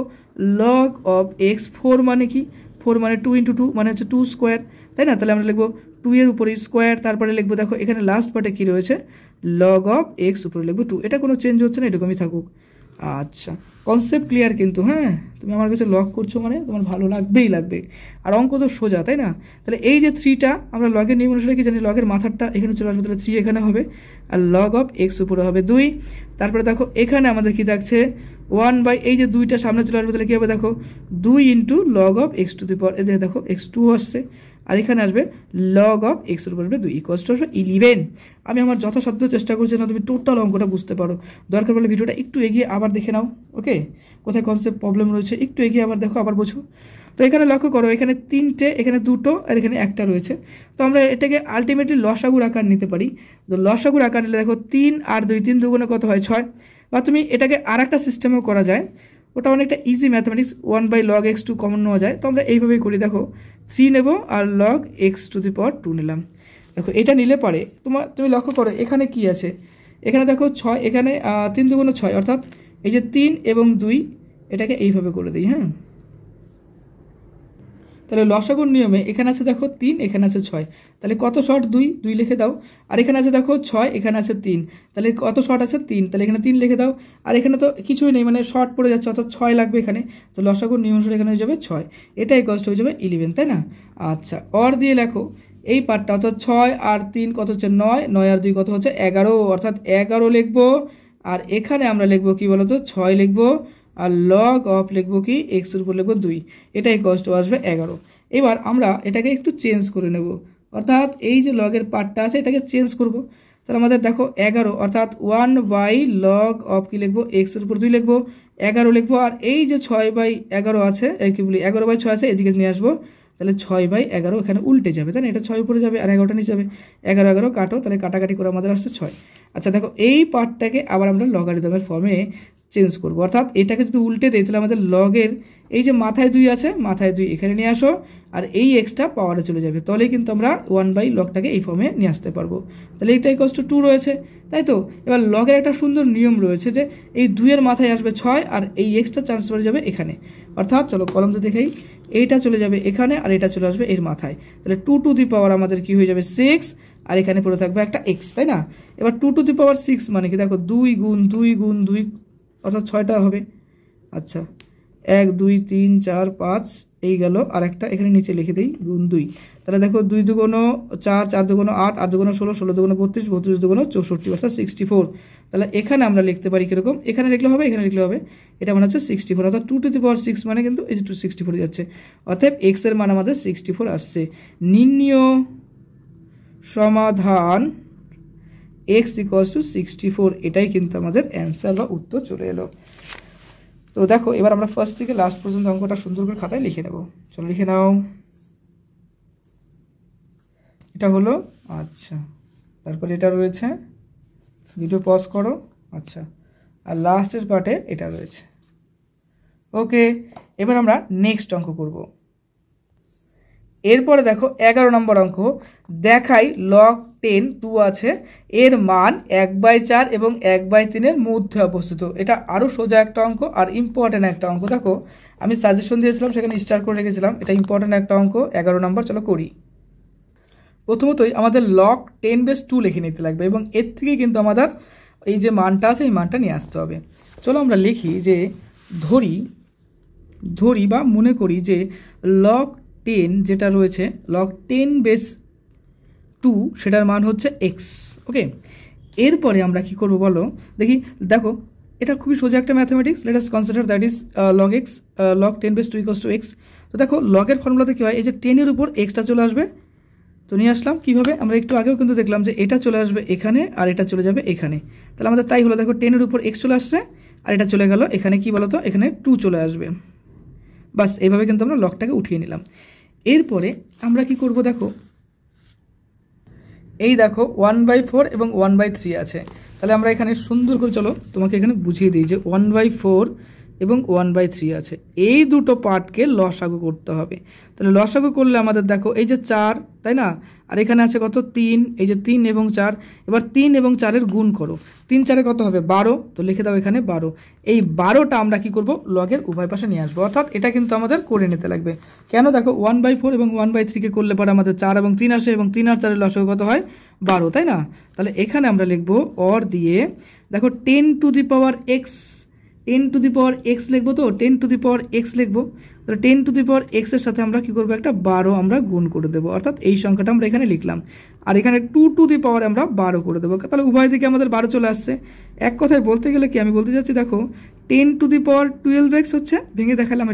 লগ অফ এক্স 4 মানে কি, 4 মানে 2 ইন্টু 2 মানে হচ্ছে 2 স্কোয়ার, তাই না? তাহলে আমরা লিখবো 2 এর উপরে স্কোয়ার, তারপরে লিখবো দেখো এখানে লাস্ট পার্টে কী রয়েছে, লগ অফ এক্স উপরে লিখবো 2। এটা কোনো চেঞ্জ হচ্ছে না, এরকমই থাকুক। আচ্ছা কনসেপ্ট ক্লিয়ার কিন্তু, হ্যাঁ তুমি আমার কাছে লগ করছো মানে তোমার ভালো লাগবেই লাগবে, আর অঙ্ক তো সোজা, তাই না? তাহলে এই যে 3টা আমরা লগের নিয়ম অনুসারে কি জানি, লগের মাথারটা এখানে চলে আসবে, তাহলে 3 এখানে হবে, আর লগ অফ এক্স উপরে হবে 2। তারপরে দেখো এখানে আমাদের কি থাকছে 1 বাই, এই যে 2টা সামনে চলে আসবে, তাহলে কী হবে দেখো 2 into log of x to the power, এদের দেখো x2 আসছে, আর এখানে আসবে লগ অফ এক্স এর উপর আসবে 2 ইকুয়ালস টু আসবে 11। আমি আমার যথাসাধ্য চেষ্টা করছি না তুমি টোটাল অঙ্কটা বুঝতে পারো। দরকার পড়লে ভিডিওটা একটু এগিয়ে আবার দেখে নাও, ওকে, কোথায় কনসেপ্ট প্রবলেম রয়েছে একটু এগিয়ে আবার দেখো, আবার বোঝো। তো এখানে লক্ষ্য করো, এখানে 3টে, এখানে 2টো, আর এখানে 1টা রয়েছে। তো আমরা এটাকে আলটিমেটলি লসাগুর আকার নিতে পারি। তো লসাগুর আকার নিলে দেখো 3 আর 2, 3 দুগুণে কত হয় 6। বা তুমি এটাকে আর একটা সিস্টেমেও করা যায়, ওটা অনেকটা easy mathematics, 1 by log x 2 common নেওয়া যায়। তো আমরা এইভাবেই করি, দেখো 3 নেব আর log x to the power 2 নিলাম। দেখো এটা নিলে পরে তুমি লক্ষ্য করো এখানে কি আছে, এখানে দেখো 6, এখানে 3 দুগুণে 6, অর্থাৎ এই যে 3 এবং 2 এটাকে এইভাবে করে দিই, হ্যাঁ। তাহলে লসাগুর নিয়মে এখানে আছে দেখো 3, এখানে আছে 6, তাহলে কত শর্ট 2 লিখে দাও। আর এখানে আছে দেখো 6, এখানে আছে 3, তাহলে কত শর্ট আছে 3, তাহলে এখানে 3 লিখে দাও। আর এখানে তো কিছুই নেই, মানে শর্ট পড়ে যাচ্ছে, অর্থাৎ 6 লাগবে এখানে। তো লসাগুর নিয়ম অনুসারে এখানে হয়ে যাবে 6, এটাই কষ্ট হয়ে যাবে 11, তাই না? আচ্ছা অর দিয়ে লেখো এই পার্টটা, অর্থাৎ 6 আর 3 কত হচ্ছে 9, 9 আর 2 কত হচ্ছে 11, অর্থাৎ 11 লিখবো। আর এখানে আমরা লিখবো কি বলতো 6 লিখবো, আর লগ অফ লিখবো কি এক্সের উপর লিখবো 2, এটাই কষ্ট আসবে 11। এবার আমরা এটাকে একটু চেঞ্জ করে নেব, অর্থাৎ এই যে লগের পার্টটা আছে এটাকে চেঞ্জ করব। তাহলে আমাদের দেখো 11, অর্থাৎ 1 বাই লগ অফ কি লিখবো এক্সের উপর 2 লিখবো, 11 লিখবো। আর এই যে 6 বাই 11 আছে, কি বলি 11 বাই 6 আছে, এদিকে নিয়ে আসবো, তাহলে 6 বাই 11 এখানে উল্টে যাবে, তাই না? এটা 6 উপরে যাবে আর 11টা নিচে যাবে, 11 11 কাটো, তাহলে কাটাকাটি করে আমাদের আসছে 6। আচ্ছা দেখো এই পার্টটাকে আবার আমরা লগারিদমের ফর্মে চেঞ্জ করবো, অর্থাৎ এটাকে যদি উল্টে দেই তাহলে আমাদের লগের এই যে মাথায় 2 আছে, মাথায় 2 এখানে নিয়ে আসো, আর এই এক্সট্রা পাওয়ারে চলে যাবে, তাহলেই কিন্তু আমরা 1 বাই লগটাকে এই ফর্মে নিয়ে আসতে পারবো। তাহলে এইটা ইকুয়ালস টু 2 রয়েছে, তাই তো? এবার লগের একটা সুন্দর নিয়ম রয়েছে যে এই 2 এর মাথায় আসবে 6, আর এই এক্সট্রা ট্রান্সফার যাবে এখানে, অর্থাৎ চলো কলমটা দেখাই, এইটা চলে যাবে এখানে আর এটা চলে আসবে এর মাথায়। তাহলে 2 টু দি পাওয়ার আমাদের কি হয়ে যাবে 6, আর এখানে পড়ে থাকবে একটা এক্স, তাই না? এবার 2 টু দি পাওয়ার 6 মানে কি দেখো 2 গুণ 2 গুণ 2 অর্থাৎ 6টা হবে। আচ্ছা 1 2 3 4 5 এই গেল, আর একটা এখানে নিচে লিখে দিই গুণ 2। তাহলে দেখো 2 দুগুণ 4, 4 দুগুণ 8, 8 দুগুণ 16, 16 দুগুণ 32, 32 দুগুণ 64 অর্থাৎ 64। তাহলে এখানে আমরা লিখতে পারি কীরকম, এখানে লিখলে হবে এখানে লিখলে হবে, এটা মানে হচ্ছে 64 অর্থাৎ 2 টু দি পাওয়ার 6 মানে কিন্তু এই যে 264 যাচ্ছে, অতএব এক্স এর মান আমাদের 64 আসছে। নির্ণীয় সমাধান x = 64, এটাই কিন্তু আমাদের অ্যান্সার বা উত্তর চলে এলো। তো দেখো এবার আমরা ফার্স্ট থেকে লাস্ট পর্যন্ত অঙ্কটা সুন্দর করে খাতায় লিখে নেব। চলো লিখে নাও, এটা হলো। আচ্ছা তারপরে এটা রয়েছে, ভিডিও পজ করো। আচ্ছা আর লাস্টের পার্টে এটা রয়েছে। ওকে, এবার আমরা নেক্সট অঙ্ক করব। এরপরে দেখো 11 নম্বর অঙ্ক, দেখাই log 10 2 আছে, এর মান 1/4 এবং 1/3 এর মধ্যে অবস্থিত। এটা আরও সোজা একটা অঙ্ক আর ইম্পর্টেন্ট একটা অঙ্ক। দেখো আমি সাজেশন দিয়েছিলাম, সেখানে স্টার করে রেখেছিলাম, এটা ইম্পর্টেন্ট একটা অঙ্ক। 11 নম্বর, চলো করি। প্রথমতই আমাদের log 10/2 লিখে নিতে লাগবে এবং এর থেকে কিন্তু আমাদের এই যে মানটা আছে এই মানটা নিয়ে আসতে হবে। চলো আমরা লিখি যে ধরি বা মনে করি যে log 10 যেটা রয়েছে log 10/2 সেটার মান হচ্ছে এক্স। ওকে, এরপরে আমরা কি করব বলো দেখো এটা খুবই সোজা একটা mathematics. Let us consider that is log x, log 10/2 = x। তো দেখো লগের ফর্মুলাতে কী হয়, এই যে 10 এর উপর এক্সটা চলে আসবে, তো নিয়ে আসলাম কীভাবে, আমরা একটু আগেও কিন্তু দেখলাম যে এটা চলে আসবে এখানে আর এটা চলে যাবে এখানে। তাহলে আমাদের তাই হলো, দেখো 10 এর উপর এক্স চলে আসছে আর এটা চলে গেল এখানে, কি বলো তো এখানে 2 চলে আসবে। বাস এইভাবে কিন্তু আমরা লগটাকে উঠিয়ে নিলাম। এরপরে আমরা কি করব দেখো, এই দেখো 1/4 এবং 1/3 আছে। তাহলে আমরা এখানে সুন্দর করে চলো তোমাকে এখানে বুঝিয়ে দিই যে 1/4 এবং 1/3 আছে, এই দুটো পার্টকে লসাগু করতে হবে। তাহলে লসাগু করলে আমাদের দেখো এই যে 4, তাই না, আর এখানে আছে কত 3, এই যে 3 এবং 4। এবার 3 এবং 4-এর গুণ করো, 3 4-এ কত হবে 12, তো লিখে দাও এখানে 12। এই 12টা আমরা কি করব, লগের উভয় পাশে নিয়ে আসবো, অর্থাৎ এটা কিন্তু আমাদের করে নিতে লাগবে। কেন, দেখো 1/4 এবং 1/3-কে করলে পরে আমাদের 4 এবং 3 আসে এবং 3 আর 4-এর লসাগু কত হয় 12, তাই না? তাহলে এখানে আমরা লিখবো অর দিয়ে দেখো 10 two the power x, 10 two the power x লিখবো, তো 10 টু দি পাওয়ার x লিখবো। তাহলে 10 টু দি পাওয়ার x এর সাথে আমরা কি করবো, একটা 12 আমরা গুণ করে দেবো, অর্থাৎ এই সংখ্যাটা আমরা এখানে লিখলাম। আর এখানে 2 টু দি পাওয়ার আমরা 12 করে দেবো। তাহলে উভয় দিকে আমাদের 12 চলে আসছে। এক কথায় বলতে গেলে কি আমি বলতে চাচ্ছি, দেখো 10 টু দি পাওয়ার 12x হচ্ছে, ভেঙে দেখালাম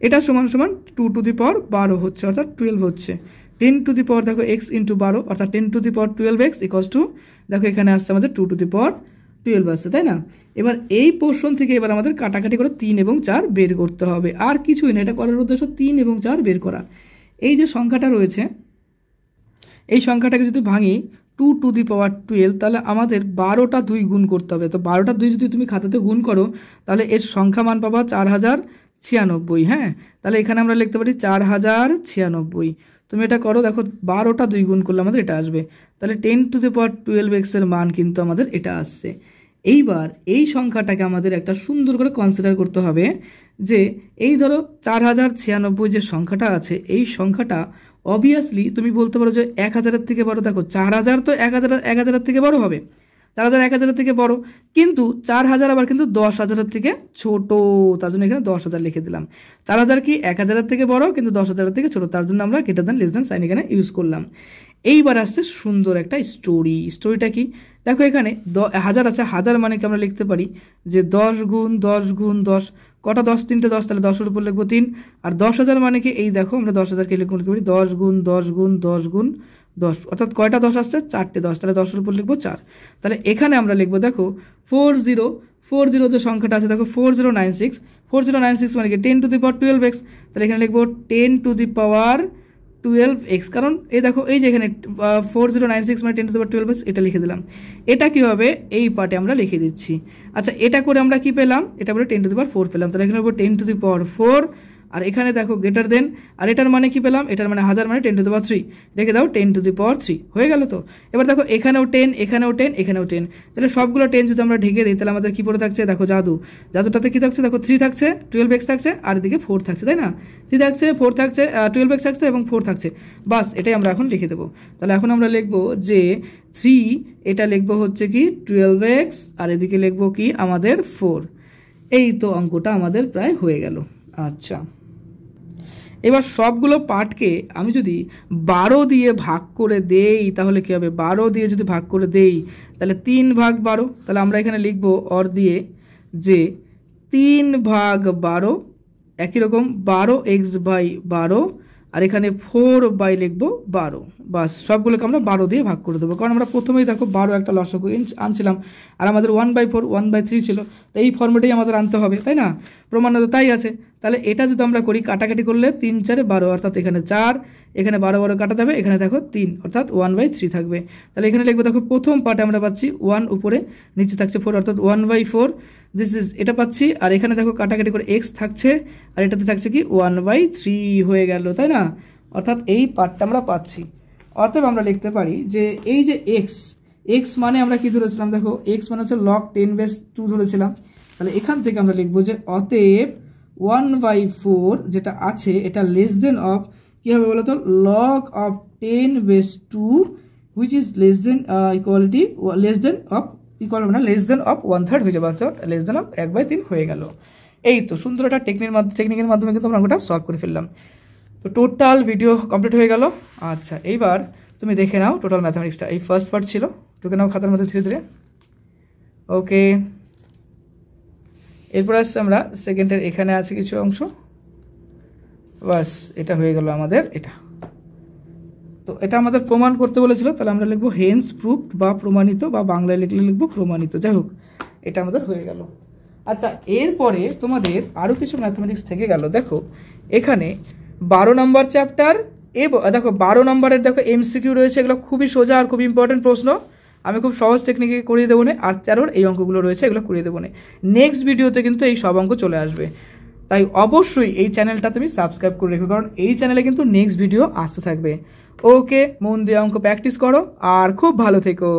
এটা সমান সমান 2 টু দি পাওয়ার 12 হচ্ছে, অর্থাৎ 12 হচ্ছে। 10 টু দি পাওয়ার দেখো x ইন্টু 12 অর্থাৎ 10 টু দি পাওয়ার 12x = দেখো এখানে আসছে আমাদের 2 টু দি পাওয়ার 12 আসছে, তাই না? এবার এই পোর্শন থেকে এবার আমাদের কাটাকাটি করে 3 এবং 4 বের করতে হবে, আর কিছুই না। এটা করার উদ্দেশ্য 3 এবং 4 বের করা। এই যে সংখ্যাটা রয়েছে এই সংখ্যাটাকে যদি ভাঙি 2 টু দি পাওয়ার 12, তাহলে আমাদের 12টা 2 গুণ করতে হবে। তো 12টা 2 যদি তুমি খাতাতে গুণ করো তাহলে এর সংখ্যা মান পাবা 4096। হ্যাঁ, তাহলে এখানে আমরা লিখতে পারি 4096। তুমি এটা করো, দেখো 12টা 2 গুণ করলে আমাদের এটা আসবে। তাহলে 10 টু দি পাওয়ার 12x এর মান কিন্তু আমাদের এটা আসছে। এইবার এই সংখ্যাটাকে আমাদের একটা সুন্দর করে কনসিডার করতে হবে যে এই ধরো 4096 যে সংখ্যাটা আছে, এই সংখ্যাটা অবভিয়াসলি তুমি বলতে পারো যে 1000-এর থেকে বড়। দেখো 4000 তো 1000-এর থেকে বড় হবে, 4000 1000-এর থেকে বড়, কিন্তু 4000 আবার কিন্তু 10,000-এর থেকে ছোট, তার জন্য এখানে 10,000 লিখে দিলাম। 4000 কি 1000-এর থেকে বড় কিন্তু 10,000-এর থেকে ছোট, তার জন্য আমরা greater than less than sign এখানে ইউজ করলাম। এইবার আসছে সুন্দর একটা স্টোরিটা কি, দেখো এখানে 1000 আছে, 1000 মানে কি আমরা লিখতে পারি যে 10 গুণ 10 গুণ 10, কটা 10 3টে 10, তাহলে 10-এর উপর লিখবো 3। আর 10,000 মানে কি, এই দেখো আমরা 10,000-কে লিখতে পারি 10 গুণ 10 গুণ 10 গুণ 10, অর্থাৎ কয়টা 10 আসছে 4টে 10, তাহলে 10-এর উপর লিখবো 4। তাহলে এখানে আমরা লিখবো দেখো 40 যে সংখ্যাটা আছে দেখো 4096 মানে কি 10 টু দি পাওয়ার 12x। তাহলে এখানে লিখবো 10 টু দি পাওয়ার 12x, কারণ এই দেখো এই যে এখানে 4096 মানে 10 টু দি পাওয়ার 12x, এটা লিখে দিলাম। এটা কি হবে, এই পার্টে আমরা লিখে দিচ্ছি। আচ্ছা এটা করে আমরা কি পেলাম, এটা বলে 10 টু দি পাওয়ার 4 পেলাম। তাহলে এখানে লিখবো 10 টু দি পাওয়ার 4 আর এখানে দেখো গ্রেটার দেন, আর এটার মানে কি পেলাম, এটার মানে 1000 মানে 10 টু দি পাওয়ার 3, রেখে দাও 10 টু দি পাওয়ার 3, হয়ে গেল তো। এবার দেখো এখানেও 10, এখানেও 10, এখানেও 10, তাহলে সবগুলো 10 যদি আমরা ঢেকে দিই তাহলে আমাদের কি পড়ে থাকছে, দেখো জাদুটাতে কি থাকছে, দেখো 3 থাকছে, 12x থাকছে, আর এদিকে 4 থাকছে, তাই না? 3 থাকছে, 4 থাকছে, 12x থাকছে এবং 4 থাকছে, বাস এটাই আমরা এখন লিখে দেবো। তাহলে এখন আমরা লিখবো যে 3, এটা লিখবো হচ্ছে কি 12x, আর এদিকে লিখবো কি আমাদের 4। এই তো অঙ্কটা আমাদের প্রায় হয়ে গেল। আচ্ছা, এবার সবগুলো পার্টকে আমি যদি 12 দিয়ে ভাগ করে দেই তাহলে কী হবে, 12 দিয়ে যদি ভাগ করে দেই তাহলে 3 ভাগ 12, তাহলে আমরা এখানে লিখবো অর দিয়ে যে 3 ভাগ 12, একই রকম 12x/12, আর এখানে 4 লিখবো 12, বাস সবগুলোকে আমরা 12 দিয়ে ভাগ করে দেবো, কারণ আমরা প্রথমেই দেখো 12 একটা লসাগু আনছিলাম, আর আমাদের 1/4 1/3 ছিল, তো এই ফর্মেটেই আমাদের আনতে হবে, তাই না? প্রমাণ তো তাই আছে। তাহলে এটা যদি আমরা করি, কাটাকাটি করলে 3 4 12, অর্থাৎ এখানে 4, এখানে 12 কাটা যাবে, এখানে দেখো 3, অর্থাৎ 1/3 থাকবে। তাহলে এখানে লিখবো, দেখো প্রথম পার্টে আমরা পাচ্ছি 1 উপরে, নিচে থাকছে 4, অর্থাৎ 1/4, দিস ইজ এটা পাচ্ছি, আর এখানে দেখো কাটাকাটি করে x থাকছে, আর এটাতে থাকছে কি 1/3 হয়ে গেল, তাই না? অর্থাৎ এই পার্টটা আমরা পাচ্ছি। অতএব আমরা লিখতে পারি যে এই যে x মানে আমরা কি ধরেছিলাম, দেখো x মানে হচ্ছে log 10/2 ধরেছিলাম, তাহলে এখান থেকে আমরা লিখবো যে অতএব 1/4 যেটা আছে এটা লেস দেন অফ কি হবে বলো তো, log of 10/2 which is less than equality less than of equal মানে লেস দেন অফ 1/3 হয়ে যাবে, অর্থাৎ লেস দেন অফ 1/3 হয়ে গেল। এই তো সুন্দর একটা টেকনিকের মাধ্যমে কিন্তু আমরা ওটা সলভ করে ফেললাম। তো টোটাল ভিডিও কমপ্লিট হয়ে গেল। আচ্ছা, এইবার তুমি দেখে নাও টোটাল ম্যাথামেটিক্সটা, এই ফার্স্ট পার্ট ছিল, ঢুকে নাও খাতার মধ্যে ধীরে ধীরে। ওকে, এরপর আসছে আমরা সেকেন্ডের, এখানে আছে কিছু অংশ, বাস এটা হয়ে গেল আমাদের এটা। তো এটা আমাদের প্রমাণ করতে বলেছিল, তাহলে আমরা লিখবো হেন্স প্রুভড বা প্রমাণিত, বা বাংলায় লিখলে লিখবো প্রমাণিত, যাই হোক এটা আমাদের হয়ে গেল। আচ্ছা, এরপরে তোমাদের আরও কিছু ম্যাথমেটিক্স থেকে গেল। দেখো এখানে 12 নম্বর চ্যাপ্টার, দেখো 12 নম্বরের দেখো এমসিকিউ রয়েছে, এগুলো খুবই সোজা আর খুব ইম্পর্টেন্ট প্রশ্ন, আমি খুব সহজ টেকনিকে করিয়ে দেবো না। আর 13 এই অঙ্কগুলো রয়েছে, এগুলো করিয়ে দেবো না। নেক্সট ভিডিওতে কিন্তু এই সব অঙ্ক চলে আসবে, তাই অবশ্যই এই চ্যানেলটা তুমি সাবস্ক্রাইব করে রেখো, কারণ এই চ্যানেলে কিন্তু নেক্সট ভিডিও আসতে থাকবে। ওকে, মন দিয়ে অঙ্ক প্র্যাকটিস করো আর খুব ভালো থেকো।